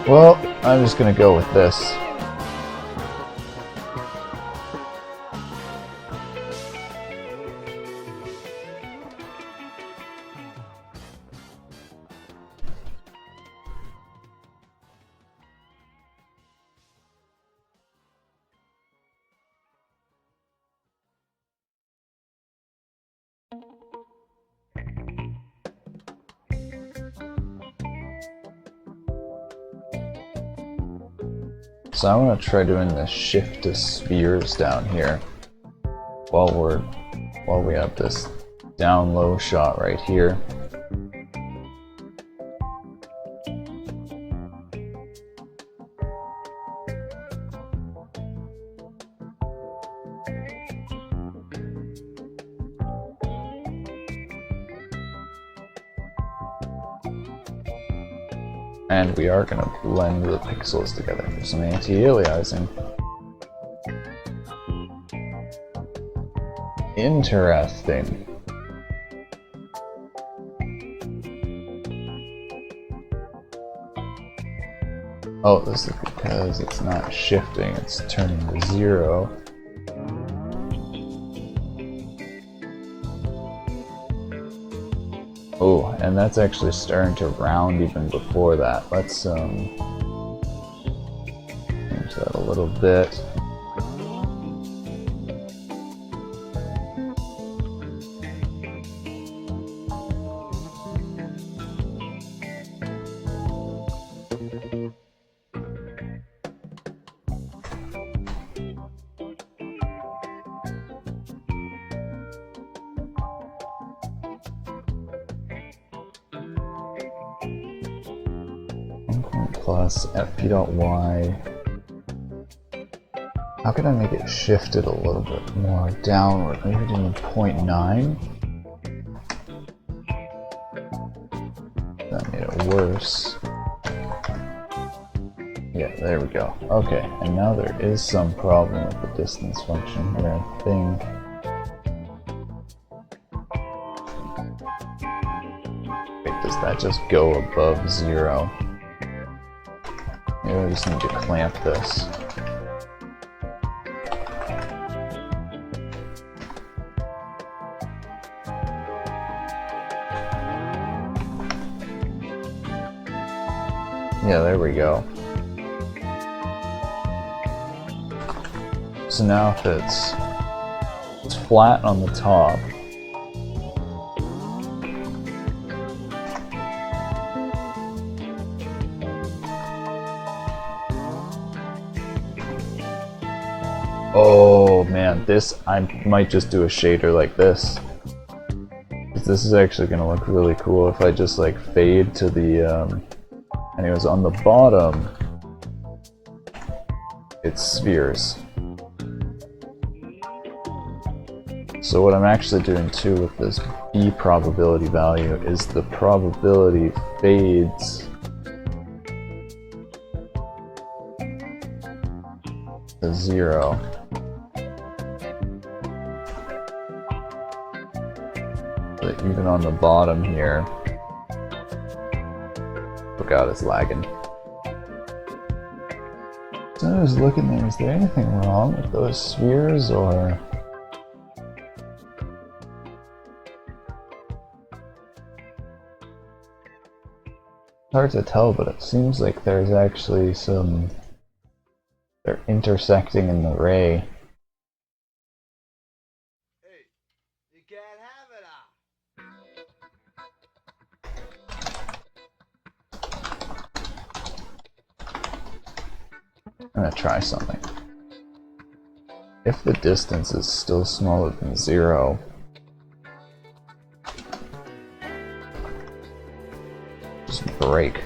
Speaker 1: Well, I'm just gonna go with this. So I want to try doing the shift to spheres down here while we have this down low shot right here. And we are going to blend the pixels together for some anti-aliasing. Interesting. Oh, this is because it's not shifting, it's turning to 0. Oh, and that's actually starting to round even before that. Let's change that a little bit. Plus fp.y. How can I make it shifted a little bit more downward? Maybe doing 0.9? That made it worse. Yeah, there we go. Okay, and now there is some problem with the distance function here, I think. Wait, does that just go above 0? Maybe I just need to clamp this. Yeah, there we go. So now if it's flat on the top, oh man, this, I might just do a shader like this. This is actually going to look really cool if I just like fade to the, anyways, on the bottom, it's spheres. So what I'm actually doing too with this B probability value is the probability fades to 0. But even on the bottom here, oh god, it's lagging. So I was looking there, is there anything wrong with those spheres, or? Hard to tell, but it seems like there's actually some... they're intersecting in the ray.
Speaker 2: Hey, you can't have it
Speaker 1: I'm gonna try something. If the distance is still smaller than 0, just break.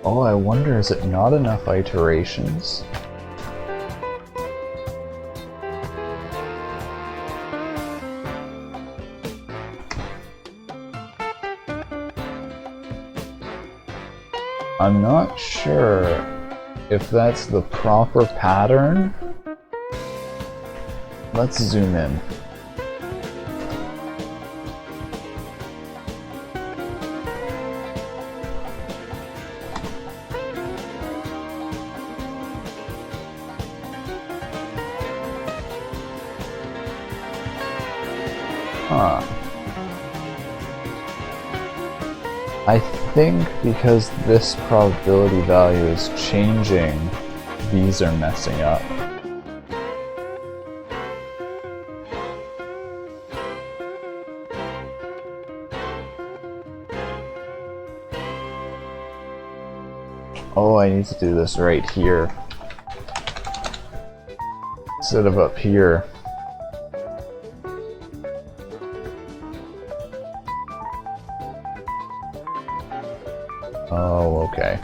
Speaker 1: Oh, I wonder, is it not enough iterations? I'm not sure if that's the proper pattern. Let's zoom in. Huh. I think because this probability value is changing, these are messing up. Oh, I need to do this right here instead of up here. Oh, okay.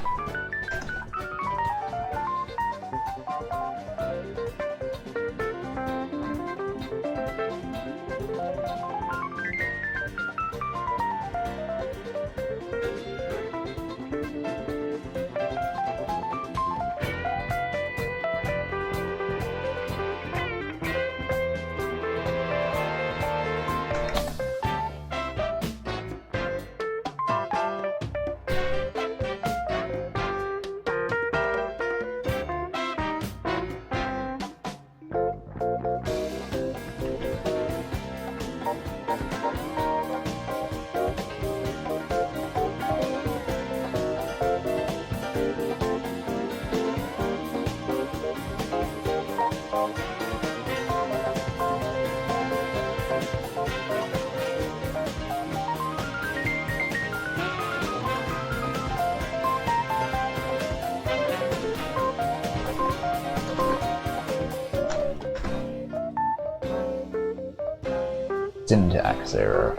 Speaker 1: Syntax error.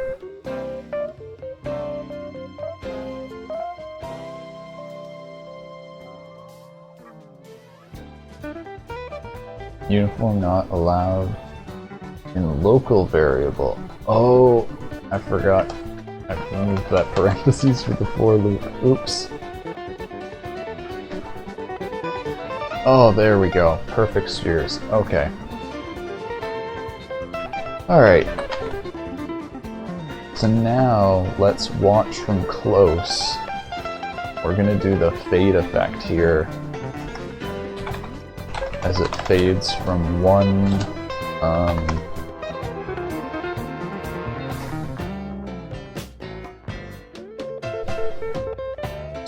Speaker 1: Uniform not allowed in local variable. Oh, I forgot. I removed that parentheses for the for loop. Oops. Oh, there we go. Perfect spheres. Okay. Alright. So now, let's watch from close. We're gonna do the fade effect here as it fades from one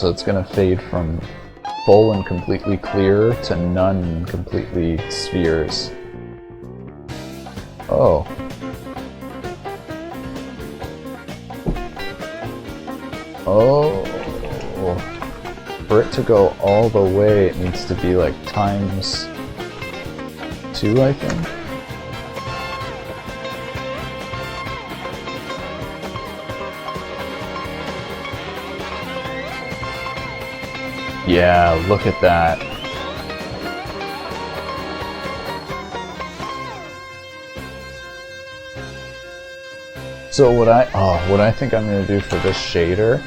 Speaker 1: So it's gonna fade from full and completely clear to none and completely spheres. Oh. Oh. For it to go all the way, it needs to be like times 2, I think. Yeah, look at that. So what I think I'm going to do for this shader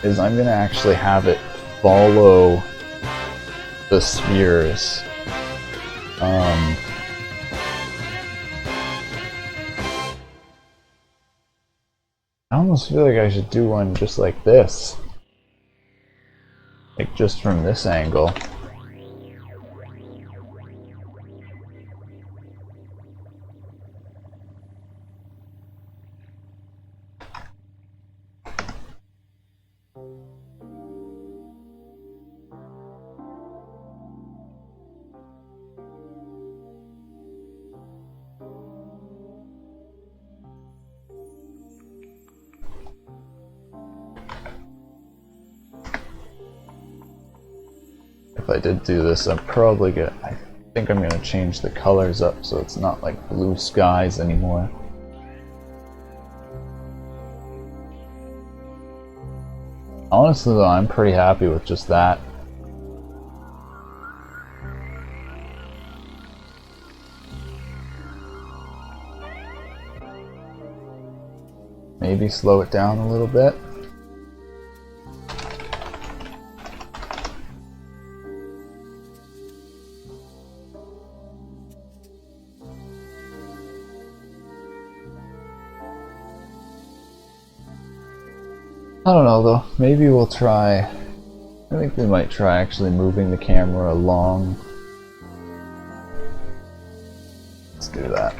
Speaker 1: is I'm going to actually have it follow the spheres. I almost feel like I should do one just like this. Like just from this angle. If I did do this, I think I'm gonna change the colors up so it's not like blue skies anymore. Honestly though, I'm pretty happy with just that. Maybe slow it down a little bit. I don't know though, maybe we'll try, I think we might try actually moving the camera along. Let's do that.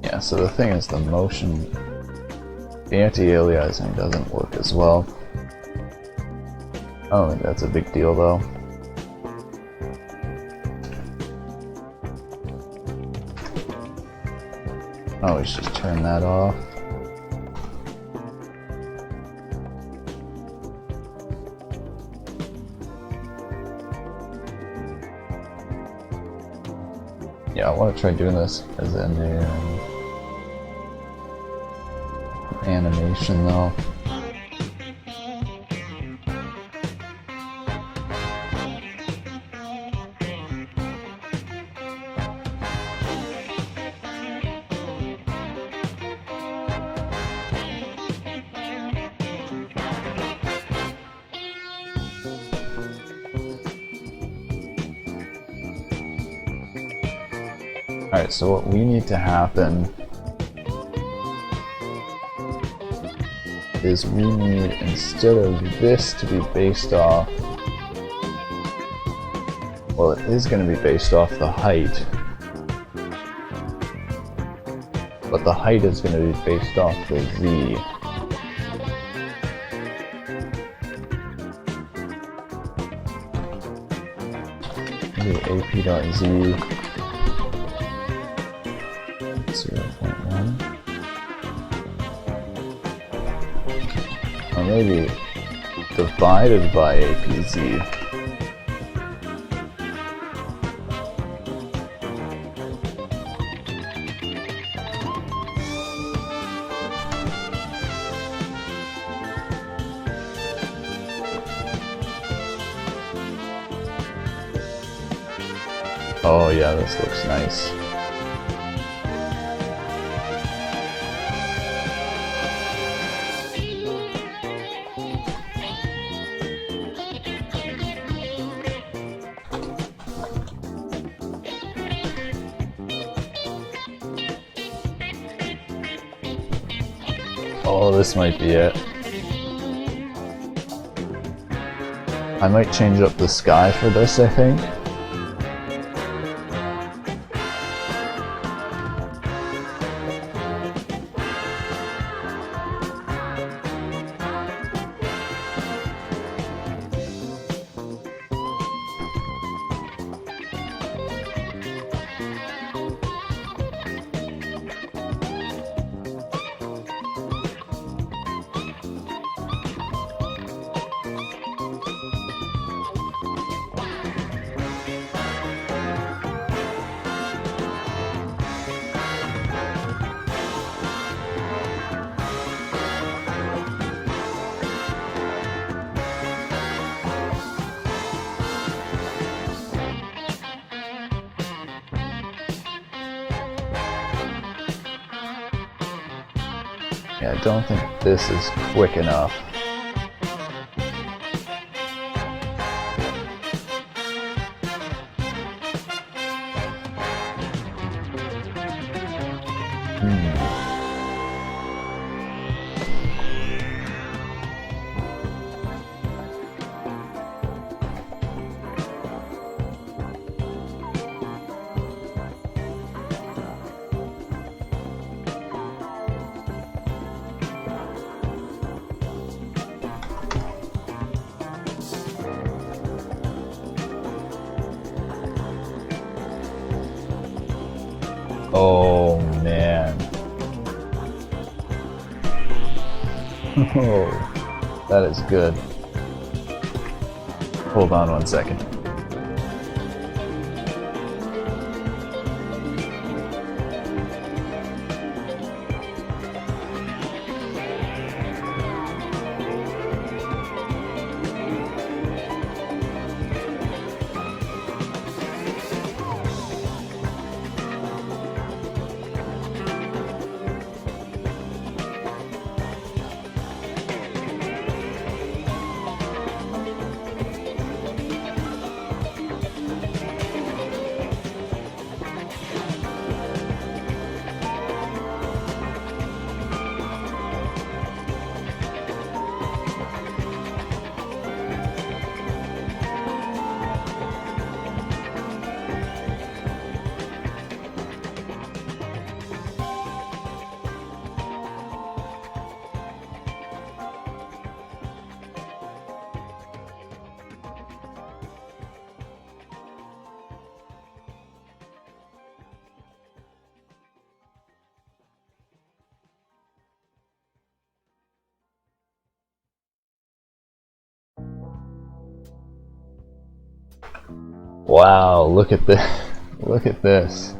Speaker 1: Yeah, so the thing is the motion, the anti-aliasing doesn't work as well. I don't think that's a big deal though. Oh, we should just turn that off. Yeah, I want to try doing this as an animation though. Alright, so what we need to happen is we need, instead of this to be based off, well, it is going to be based off the height, but the height is going to be based off the Z. Maybe AP.Z 0.1. Or maybe divided by APZ. Oh yeah, this looks nice. Oh, this might be it. I might change up the sky for this, I think. Yeah, I don't think this is quick enough. Oh man. Oh, that is good. Hold on one second. Wow, look at this. Look at this.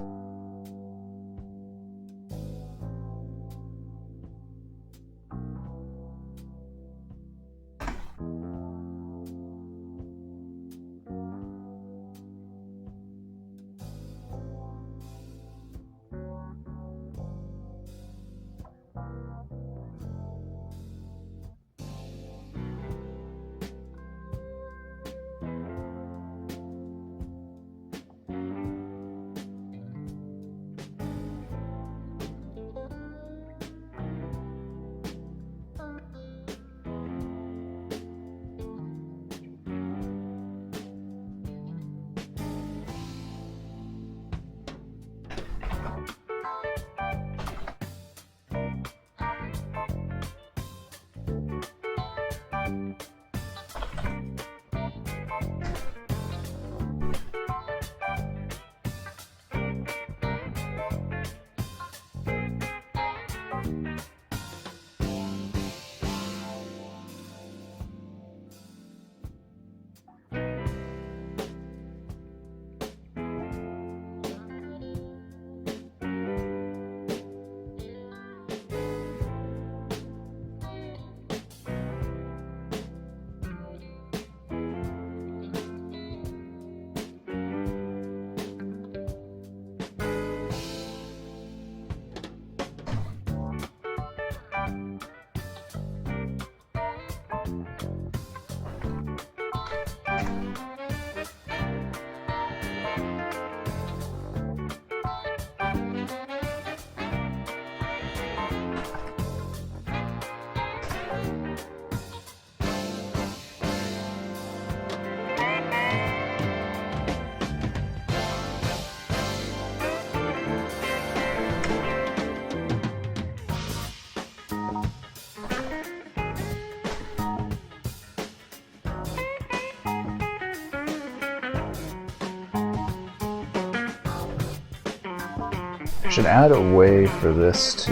Speaker 1: I should add a way for this to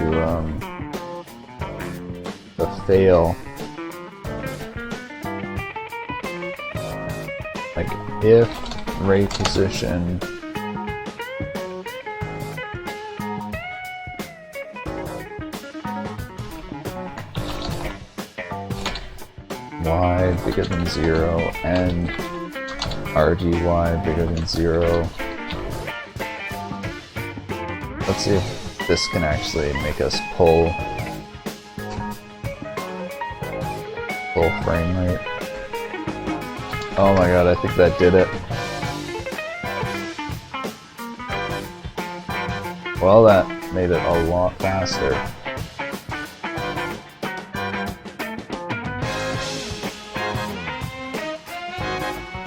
Speaker 1: fail. Like if ray position y bigger than 0 and RDY bigger than 0. Let's see if this can actually make us pull frame rate. Oh my god, I think that did it. Well, that made it a lot faster.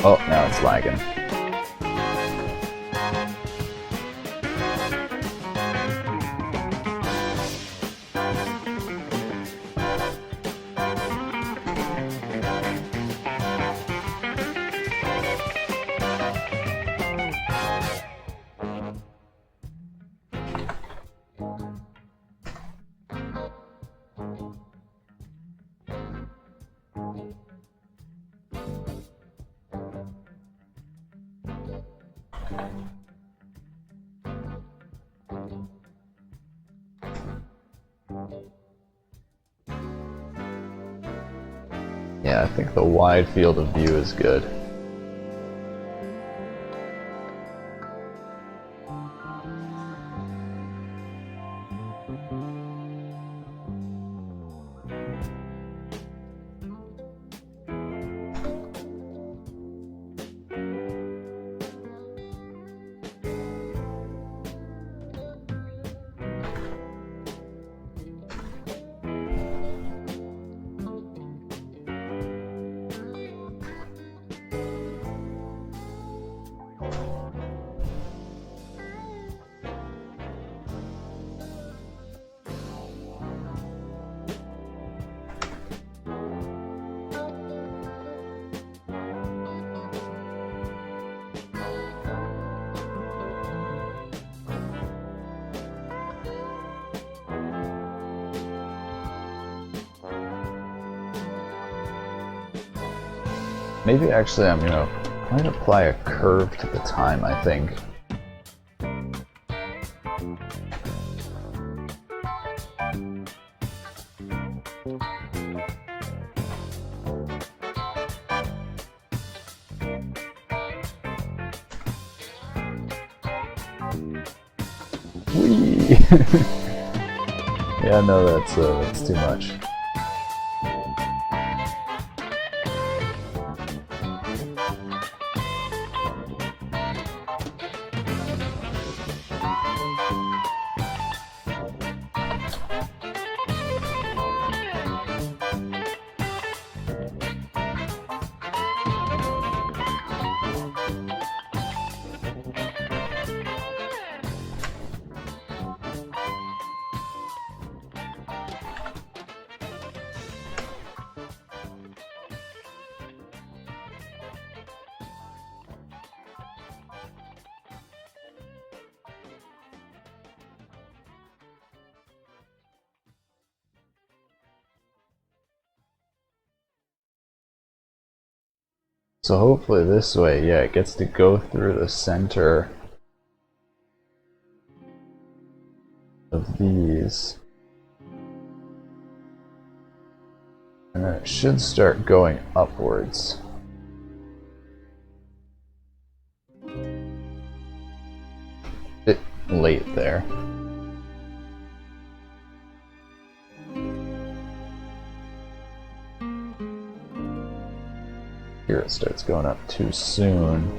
Speaker 1: Oh, now it's lagging. Yeah, I think the wide field of view is good. Maybe actually I'm gonna apply a curve to the time, I think. Whee! Yeah, no, that's too much. So hopefully this way, yeah, it gets to go through the center of these. And then it should start going upwards. Bit late there. Here it starts going up too soon.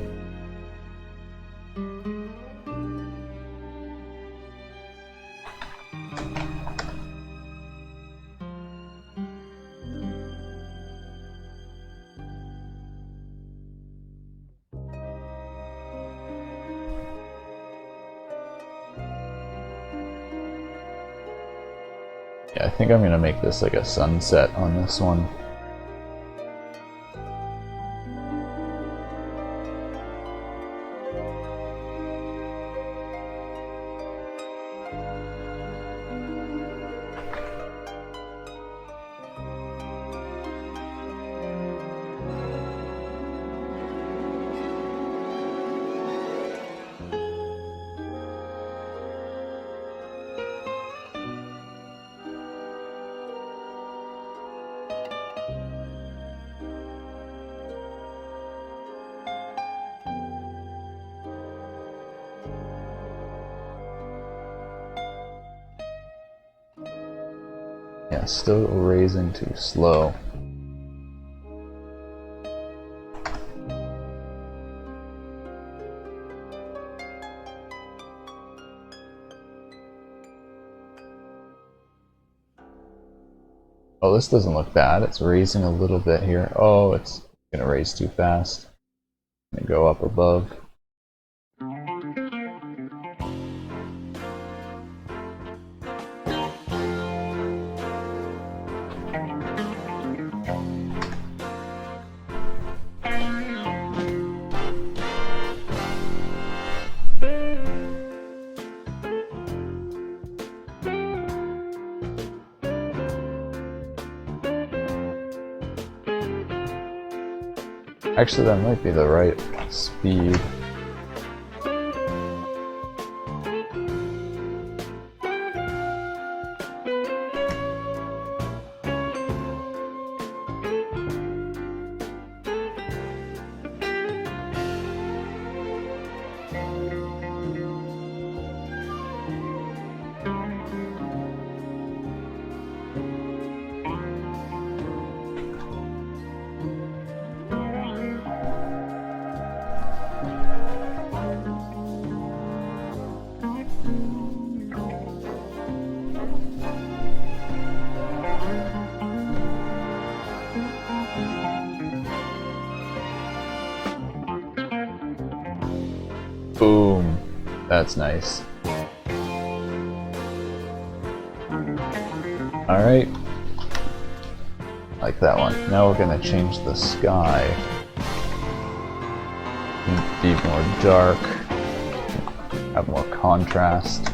Speaker 1: Yeah, I think I'm gonna make this like a sunset on this one. Yeah, still raising too slow. Oh, this doesn't look bad. It's raising a little bit here. Oh, it's gonna raise too fast. Gonna go up above. Actually, that might be the right speed. Boom. That's nice. Alright. Like that one. Now we're gonna change the sky. Be more dark. Have more contrast.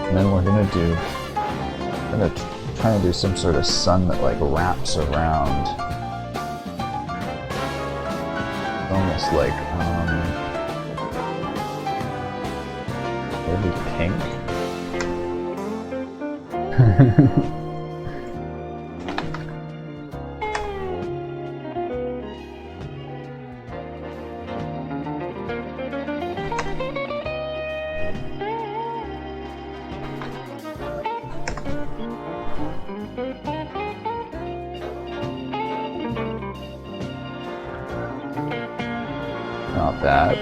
Speaker 1: And then we're gonna try to do some sort of sun that like wraps around. Almost like maybe pink. Not bad.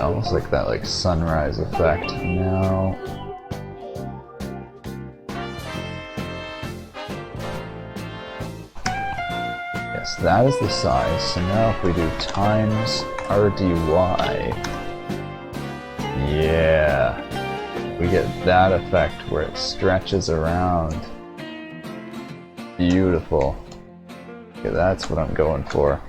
Speaker 1: Almost like that like sunrise effect. Now yes, that is the size. So now if we do times RDY, yeah, we get that effect where it stretches around. Beautiful. Okay, that's what I'm going for.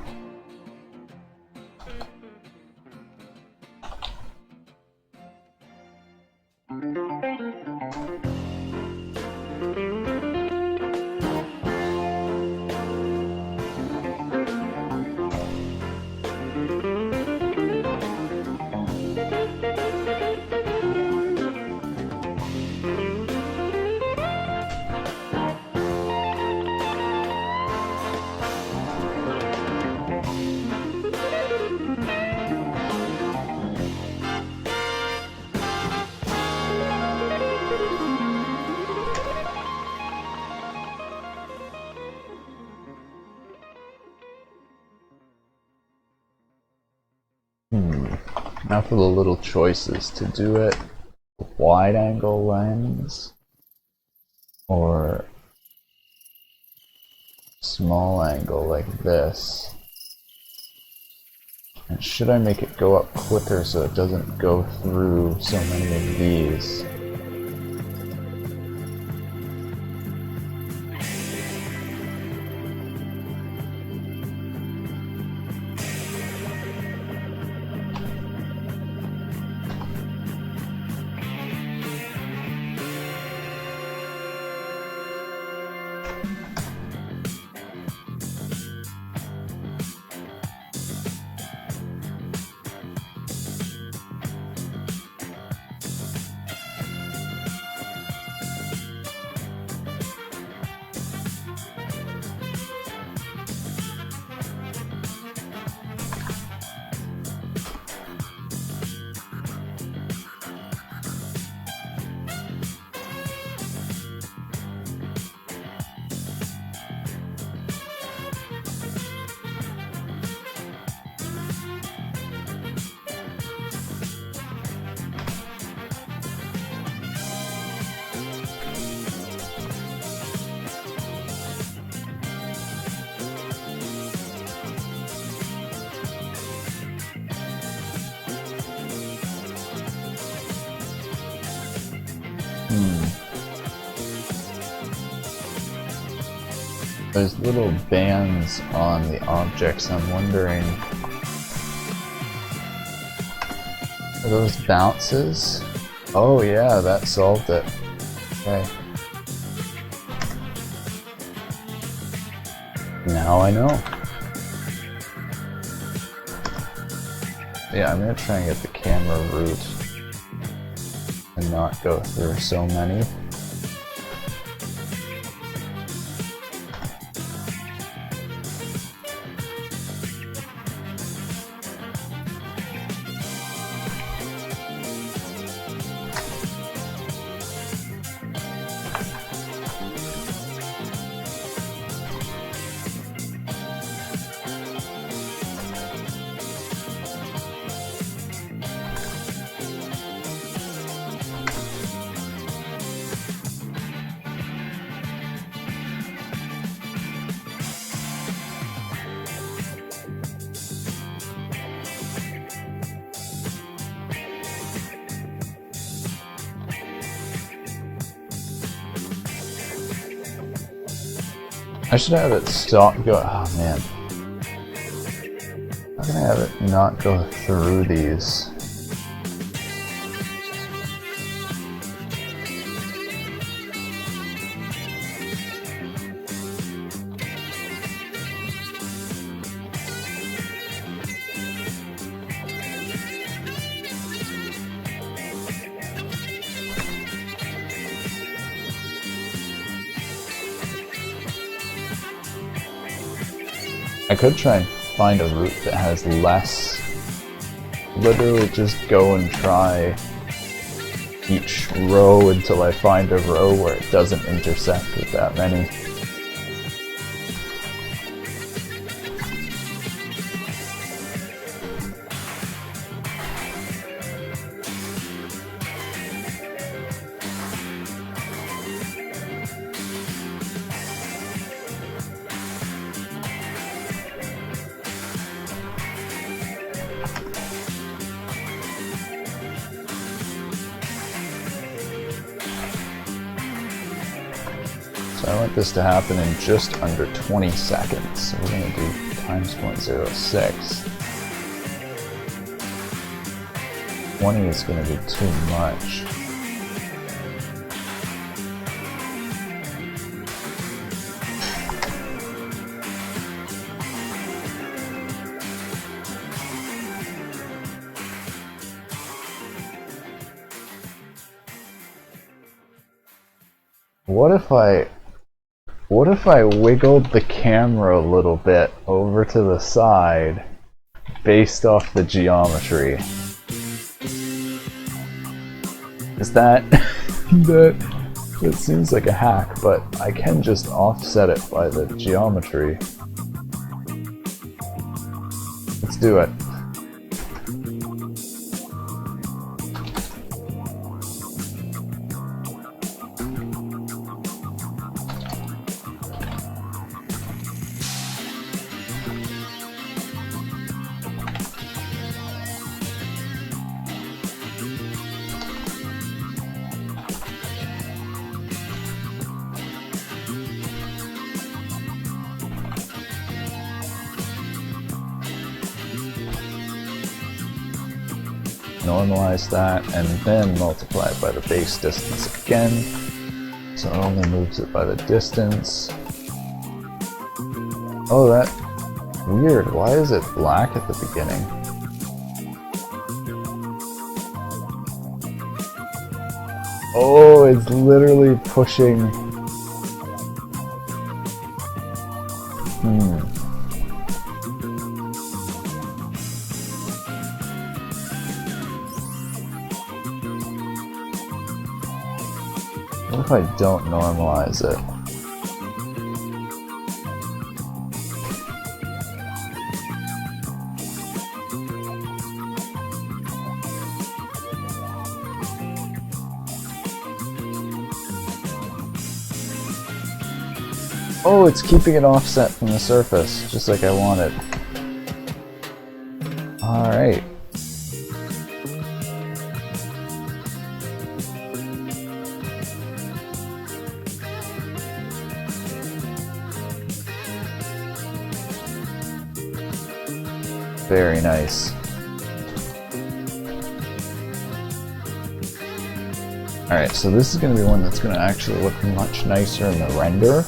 Speaker 1: Now for the little choices to do it. Wide angle lens or small angle like this. And should I make it go up quicker so it doesn't go through so many of these? There's little bands on the objects. I'm wondering, are those bounces? Oh yeah, that solved it. Okay. Now I know. Yeah, I'm gonna try and get the camera route and not go through so many. I should have it stop go. Oh man. How can I have it not go through these? I could try and find a route that has less. Literally just go and try each row until I find a row where it doesn't intersect with that many. So I want this to happen in just under 20 seconds. So we're going to do times 0.06. 20 is going to be too much. What if I wiggled the camera a little bit over to the side based off the geometry? Is that that seems like a hack, but I can just offset it by the geometry. Let's do it. normalize that, and then multiply it by the base distance again. So it only moves it by the distance. Oh, that... weird. Why is it black at the beginning? Oh, it's literally pushing... What if I don't normalize it? Oh, it's keeping it offset from the surface, just like I wanted. Alright. Very nice. Alright, so this is going to be one that's going to actually look much nicer in the render,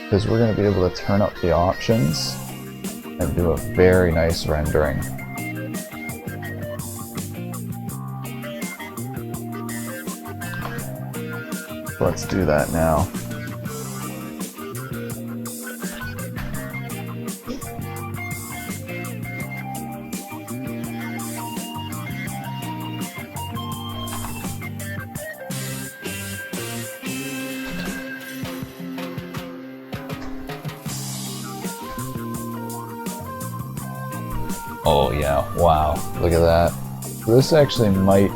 Speaker 1: because we're going to be able to turn up the options and do a very nice rendering. Let's do that now. Oh yeah, wow, look at that. This actually might,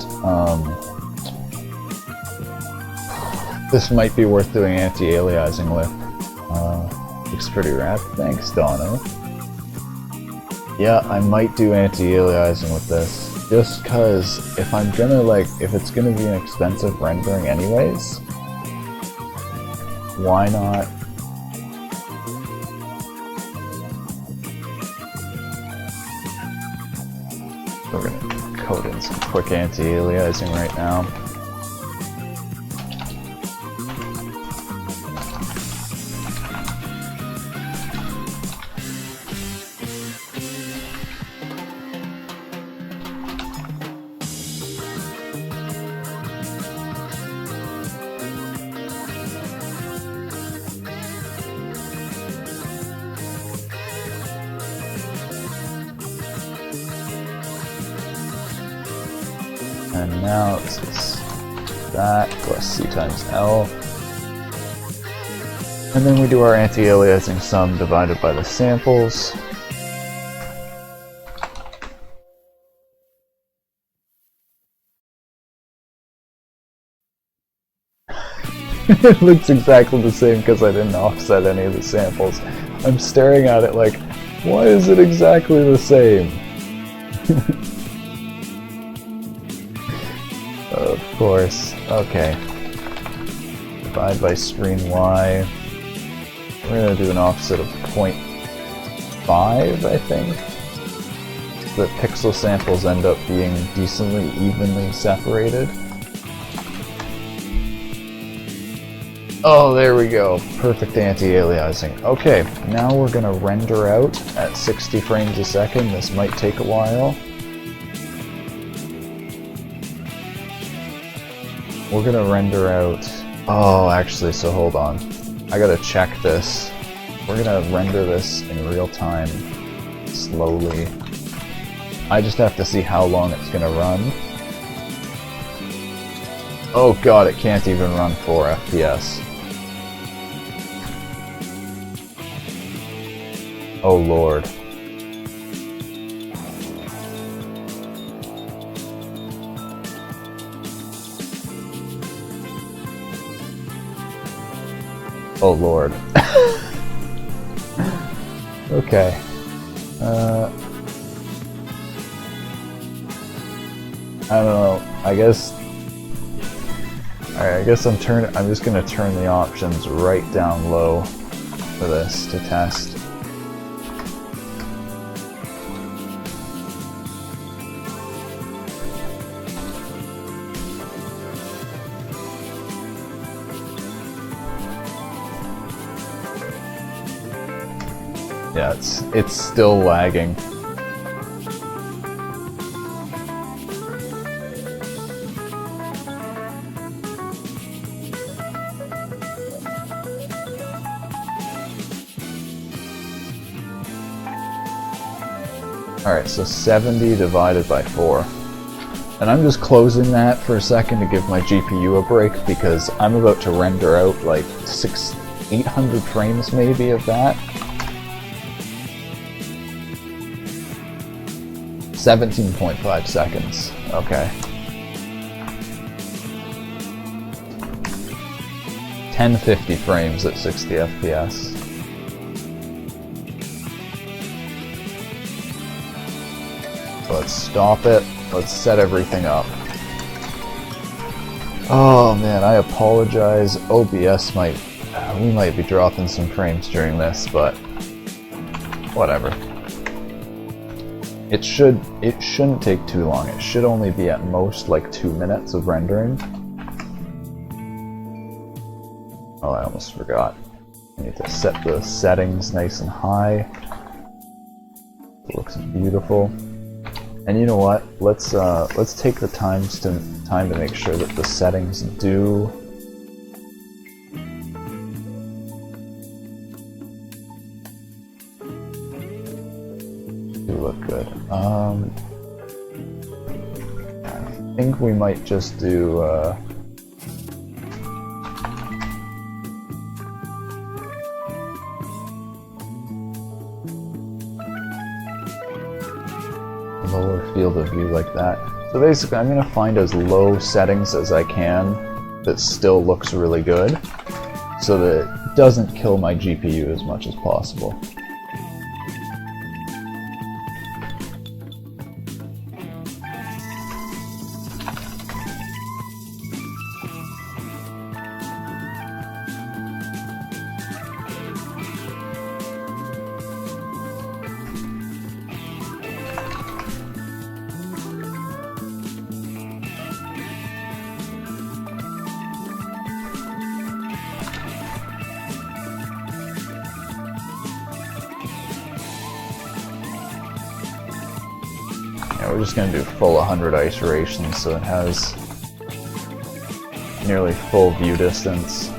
Speaker 1: this might be worth doing anti-aliasing with. Looks pretty rad. Thanks, Donna. Yeah, I might do anti-aliasing with this. Just cause if I'm gonna if it's gonna be an expensive rendering anyways, why not? We're gonna code in some quick anti-aliasing right now. And now this is that plus C times L. And then we do our anti-aliasing sum divided by the samples. It looks exactly the same because I didn't offset any of the samples. I'm staring at it like, why is it exactly the same? Of course. Okay. Divide by screen Y. We're going to do an offset of 0.5, I think. So that pixel samples end up being decently evenly separated. Oh, there we go. Perfect anti-aliasing. Okay, now we're going to render out at 60 frames a second. This might take a while. We're gonna render out... Oh, actually, so hold on. I gotta check this. We're gonna render this in real time, slowly. I just have to see how long it's gonna run. Oh god, it can't even run 4 FPS. Oh lord. Oh lord. Okay. I don't know. I guess. Alright, I guess I'm just gonna turn the options right down low for this to test. Yeah, it's still lagging. Alright, so 70 divided by 4. And I'm just closing that for a second to give my GPU a break because I'm about to render out like 800 frames maybe of that. 17.5 seconds. Okay. 1050 frames at 60 FPS. Let's stop it. Let's set everything up. Oh man, I apologize. OBS we might be dropping some frames during this, but whatever. It shouldn't take too long. It should only be at most like 2 minutes of rendering. Oh, I almost forgot. I need to set the settings nice and high. It looks beautiful. And you know what? Let's take the time to make sure that the settings do look good. I think we might just do lower field of view like that. So basically I'm going to find as low settings as I can that still looks really good so that it doesn't kill my GPU as much as possible. We're just going to do full 100 iterations so it has nearly full view distance.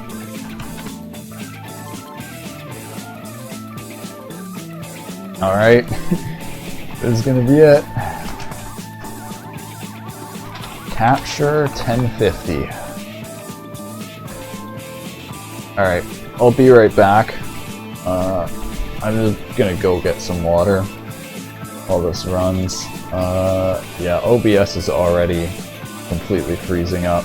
Speaker 1: Alright, this is going to be it. Capture 1050. Alright, I'll be right back. I'm just going to go get some water while this runs. Yeah, OBS is already completely freezing up.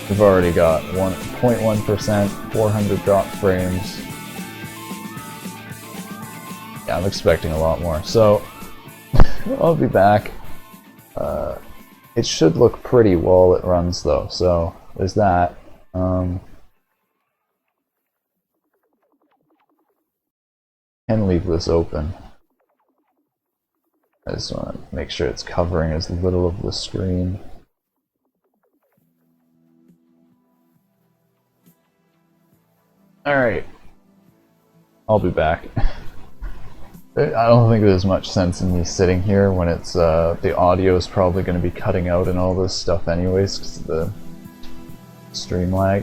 Speaker 1: We've already got 1.1%, 400 drop frames. Yeah, I'm expecting a lot more. So, I'll be back. It should look pretty while it runs though, so there's that. Can leave this open. I just want to make sure it's covering as little of the screen. Alright. I'll be back. I don't think there's much sense in me sitting here when it's, the audio is probably going to be cutting out and all this stuff anyways because of the stream lag.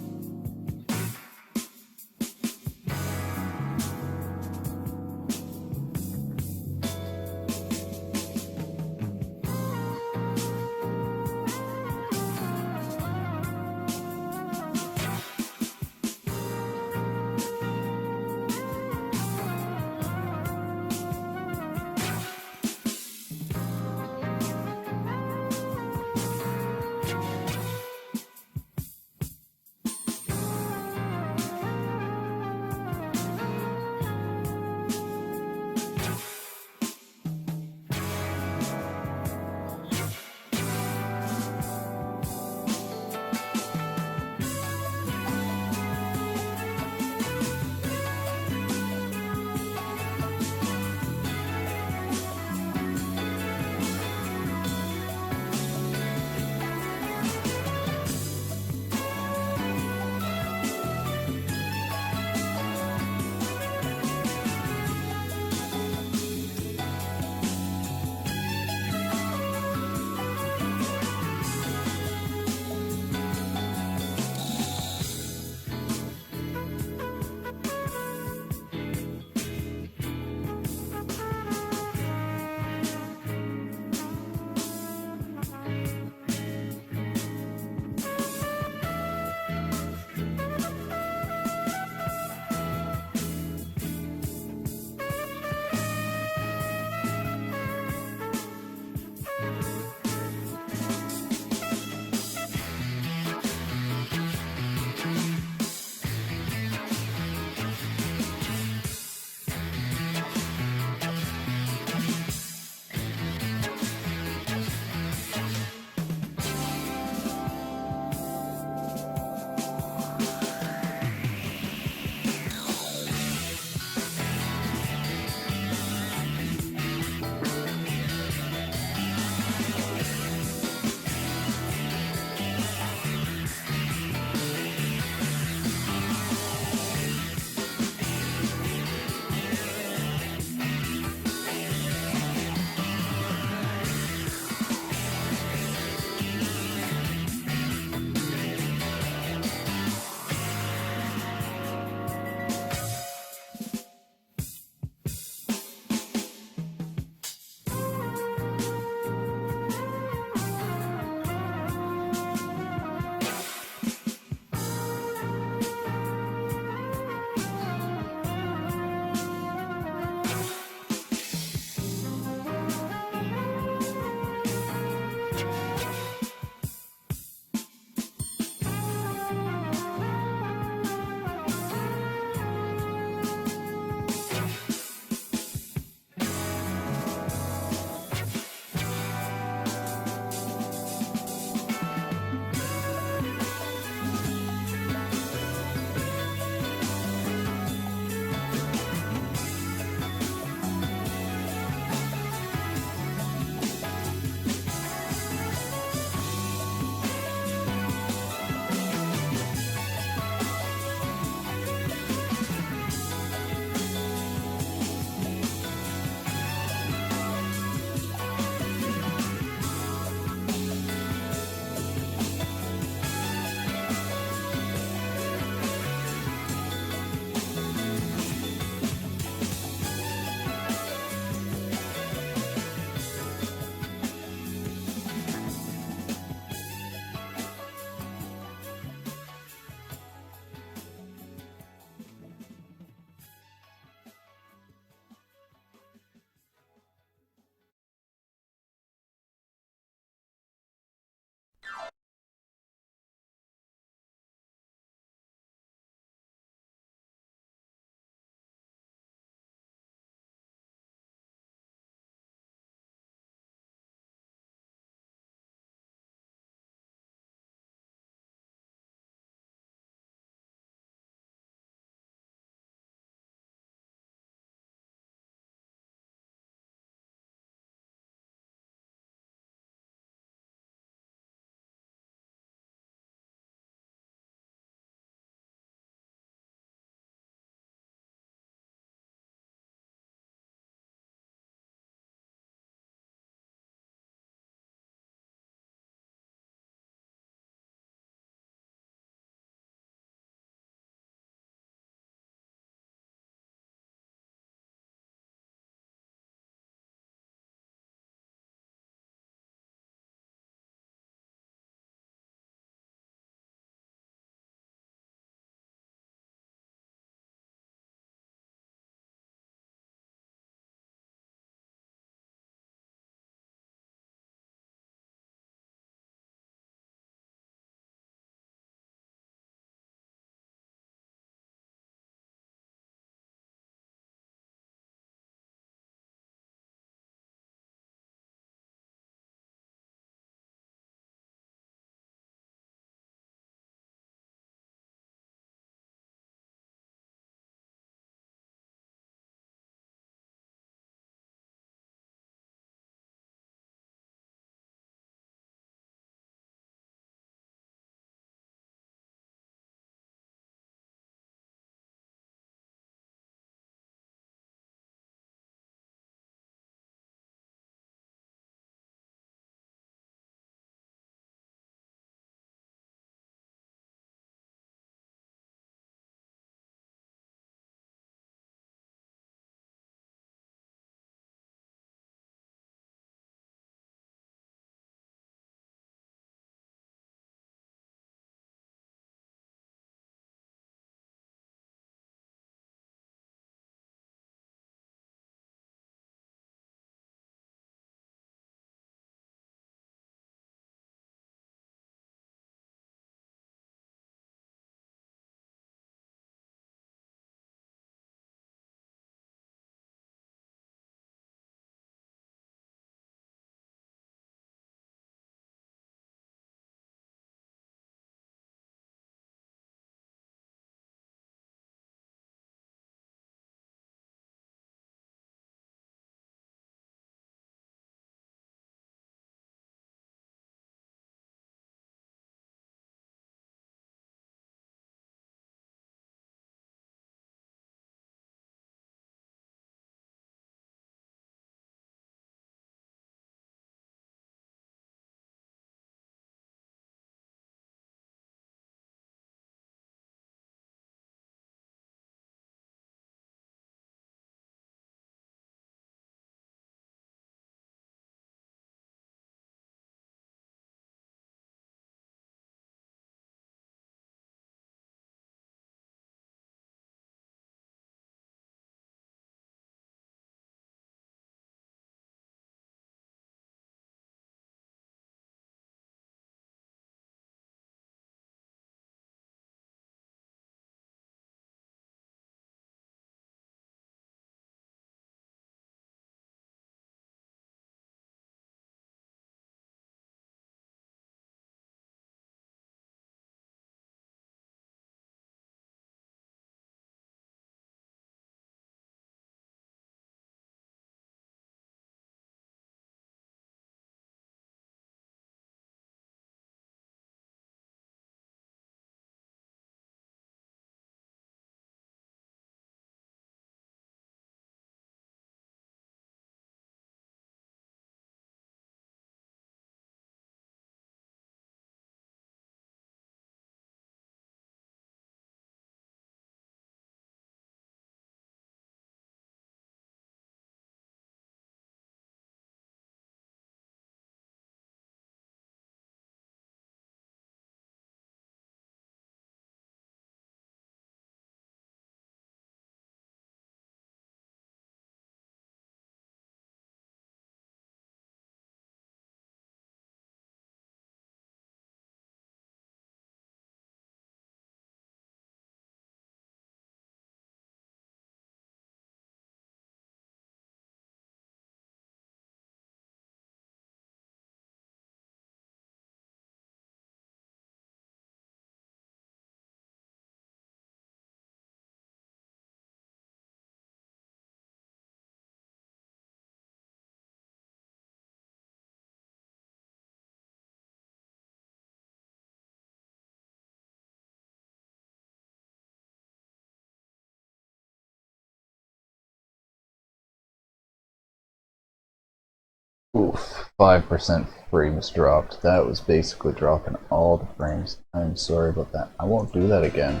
Speaker 1: Oof, 5% frames dropped. That was basically dropping all the frames. I'm sorry about that. I won't do that again.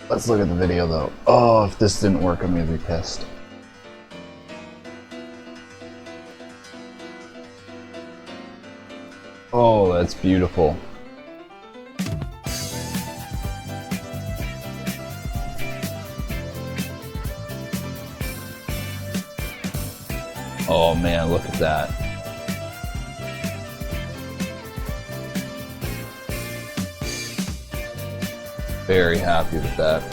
Speaker 1: Let's look at the video though. Oh, if this didn't work, I'm gonna be pissed. Oh, that's beautiful. Oh man, look at that. Very happy with that.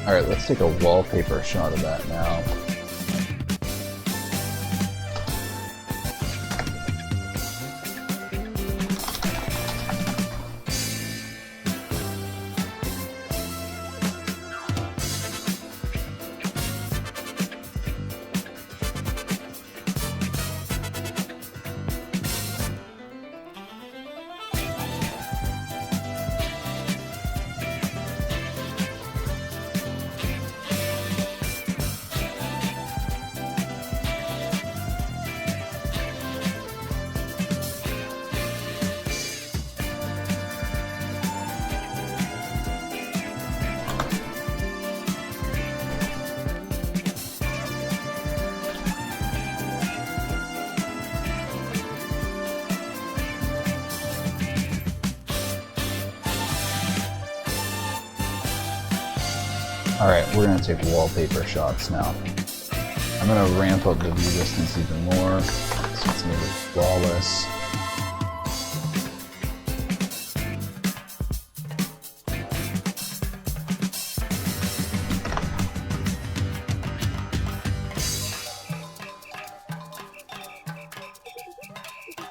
Speaker 1: Alright, let's take a wallpaper shot of that now. Alright, we're going to take wallpaper shots now. I'm going to ramp up the view distance even more, so it's going to be flawless.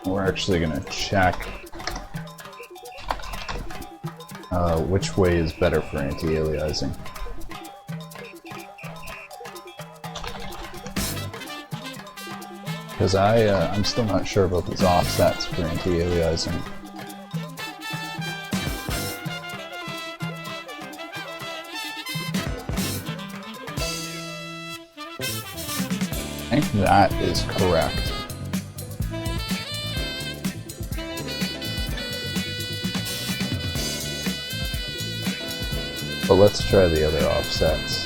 Speaker 1: We're actually going to check which way is better for anti-aliasing. Because I'm still not sure about these offsets for anti-aliasing. I think that is correct. But let's try the other offsets.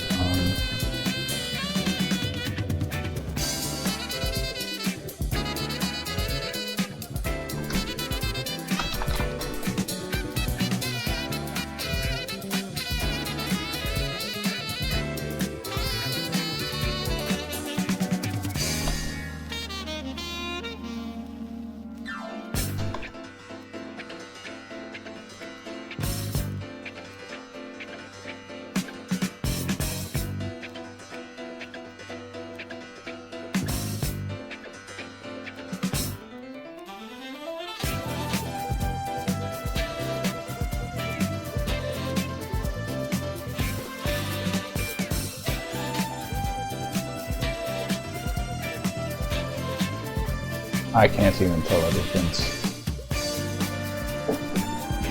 Speaker 1: I can't even tell the difference.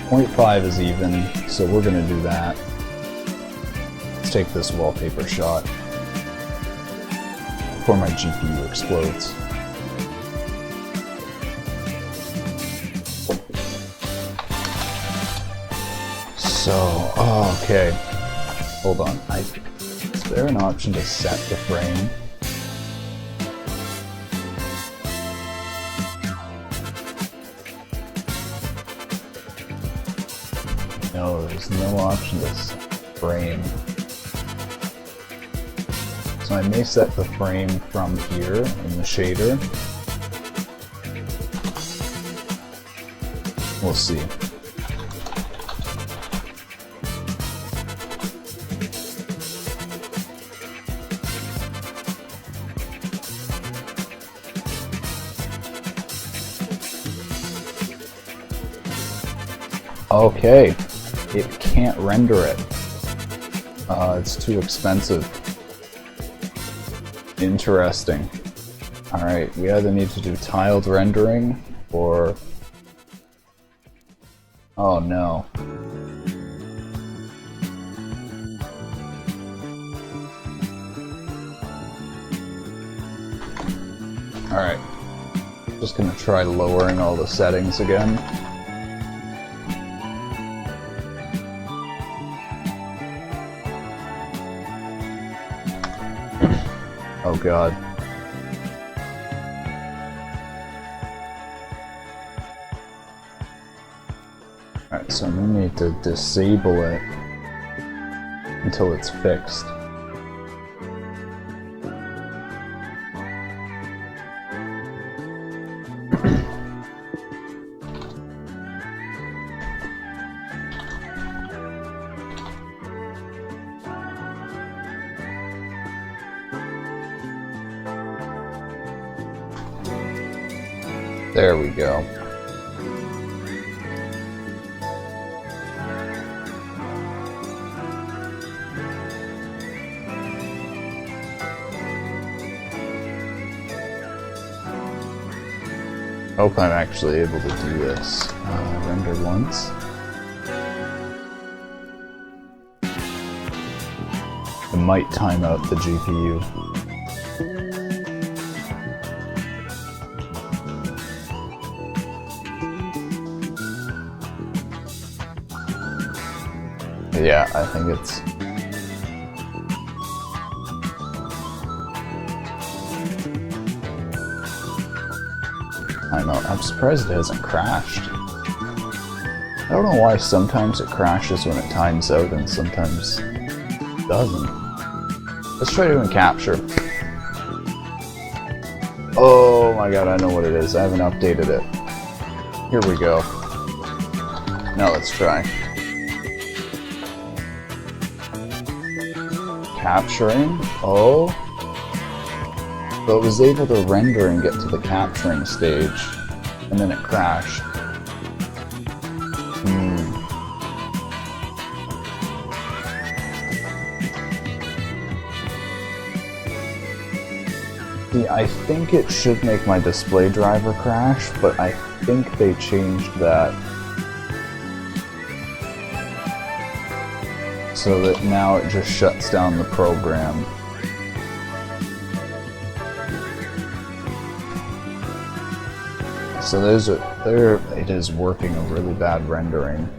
Speaker 1: 0.5 is even, so we're gonna do that. Let's take this wallpaper shot before my GPU explodes. So, okay. Hold on. Is there an option to set the frame? No, there's no option to set frame. So I may set the frame from here in the shader. We'll see. Okay. It can't render it. It's too expensive. Interesting. Alright, we either need to do tiled rendering or... Oh no. Alright. Just gonna try lowering all the settings again. Oh god. Alright, so I'm gonna need to disable it until it's fixed. There we go. Hope I'm actually able to do this. Render once. It might time out the GPU. Yeah, I think it's... I know, I'm surprised it hasn't crashed. I don't know why sometimes it crashes when it times out and sometimes it doesn't. Let's try doing capture. Oh my god, I know what it is. I haven't updated it. Here we go. Now let's try. Capturing. Oh. So it was able to render and get to the capturing stage, and then it crashed. See, I think it should make my display driver crash, but I think they changed that so that now it just shuts down the program. So there it is working a really bad rendering.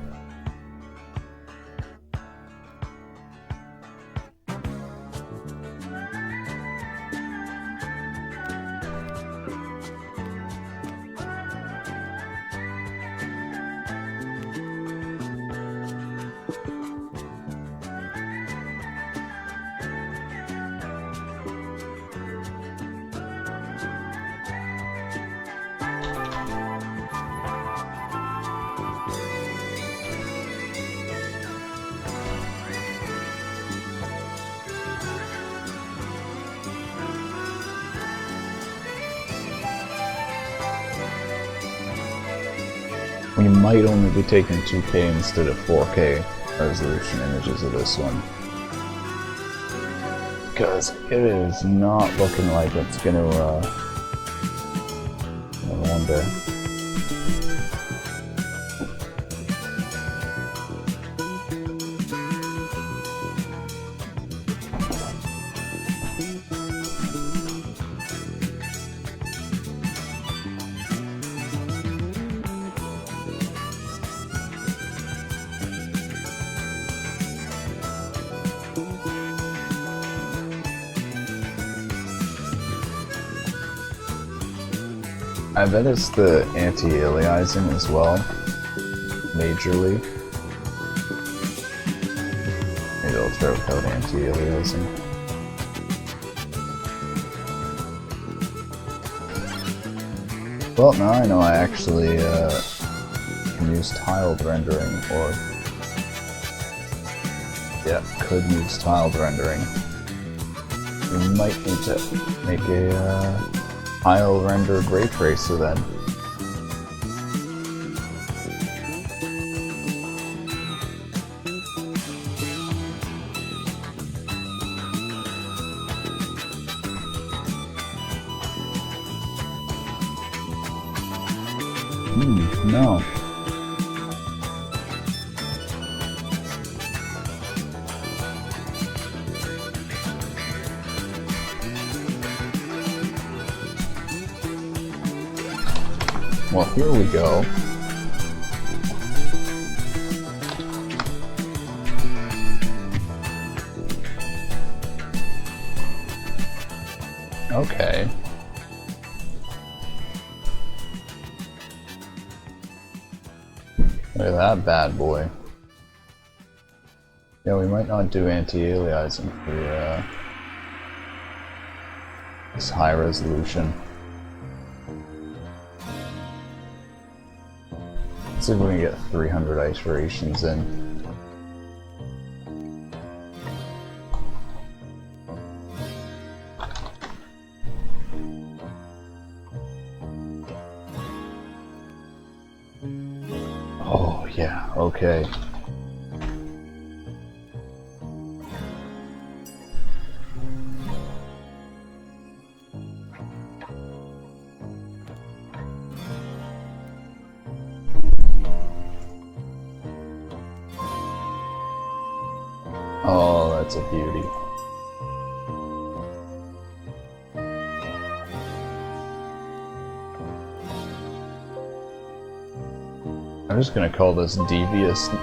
Speaker 1: We might only be taking 2K instead of 4K resolution images of this one. Because it is not looking like it's gonna, I wonder. I bet it's the anti-aliasing as well, majorly. Maybe I'll try without anti-aliasing. Well, now I know I actually can use tiled rendering, or yeah, could use tiled rendering. We might need to make a tile rendered ray tracer then. No. Well, here we go. Okay. Look at that bad boy. Yeah, we might not do anti-aliasing for this high resolution. Let's see if we can get 300 iterations in. Oh yeah, okay. Oh, that's a beauty. I'm just gonna call this Devious 2.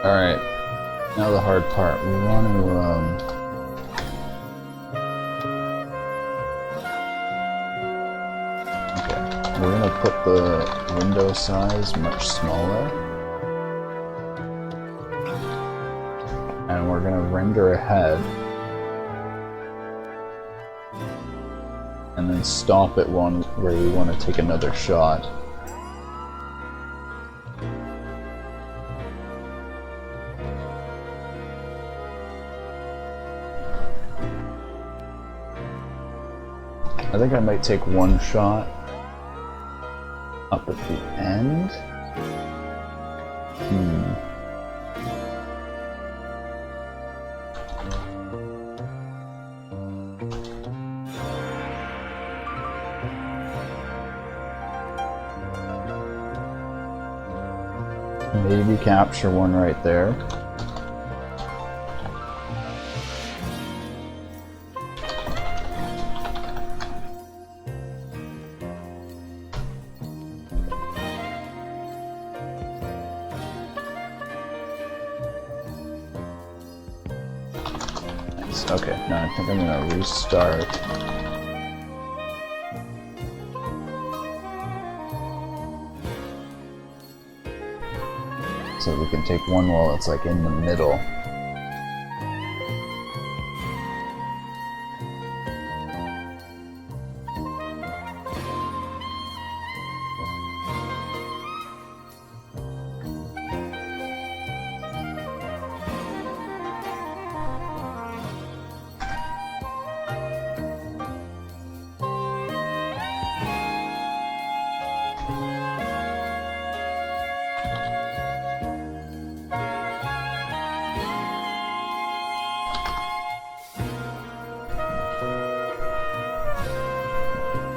Speaker 1: Alright, now the hard part. We want to, okay, we're gonna put the window size much smaller. And we're gonna render ahead. And then stop at one where we want to take another shot. I think I might take one shot up at the end. Maybe capture one right there. Nice. Okay, now I think I'm gonna restart. So we can take one while it's like in the middle.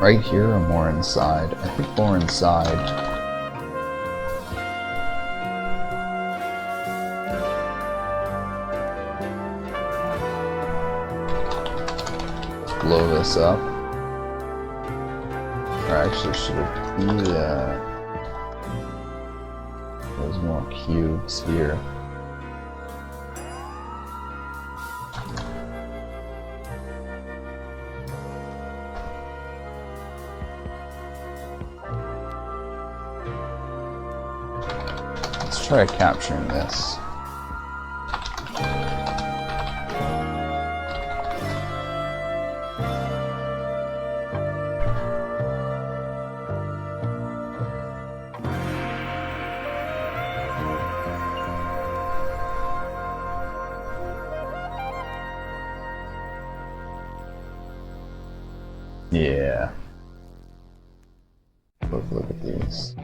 Speaker 1: Right here or more inside? I think more inside. Let's blow this up. Or actually, should it be, there's more cubes here. Let's try capturing this. Yeah. Look at these.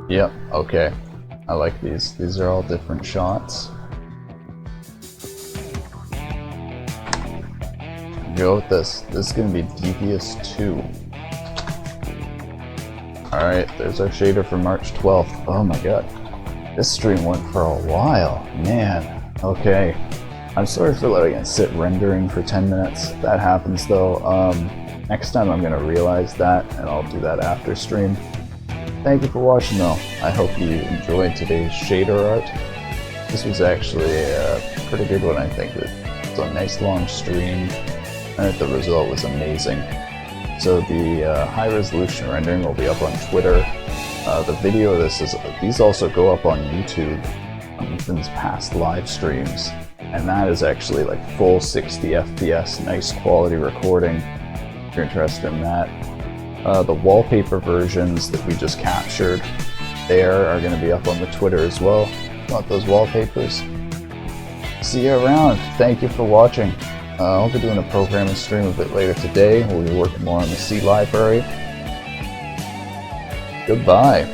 Speaker 1: Yep, okay. I like these. These are all different shots. Go with this. This is gonna be Devious 2. Alright, there's our shader for March 12th. Oh my god. This stream went for a while. Man. Okay. I'm sorry for letting it sit rendering for 10 minutes. That happens though. Next time I'm gonna realize that, and I'll do that after stream. Thank you for watching though. I hope you enjoyed today's shader art. This was actually a pretty good one, I think. It was a nice long stream, and the result was amazing. So the high resolution rendering will be up on Twitter. The video of these also go up on YouTube on Ethan's past live streams, and that is actually like full 60 FPS, nice quality recording. If you're interested in that. The wallpaper versions that we just captured there are going to be up on the Twitter as well. Want those wallpapers? See you around. Thank you for watching. I'll be doing a programming stream a bit later today. We'll be working more on the C library. Goodbye.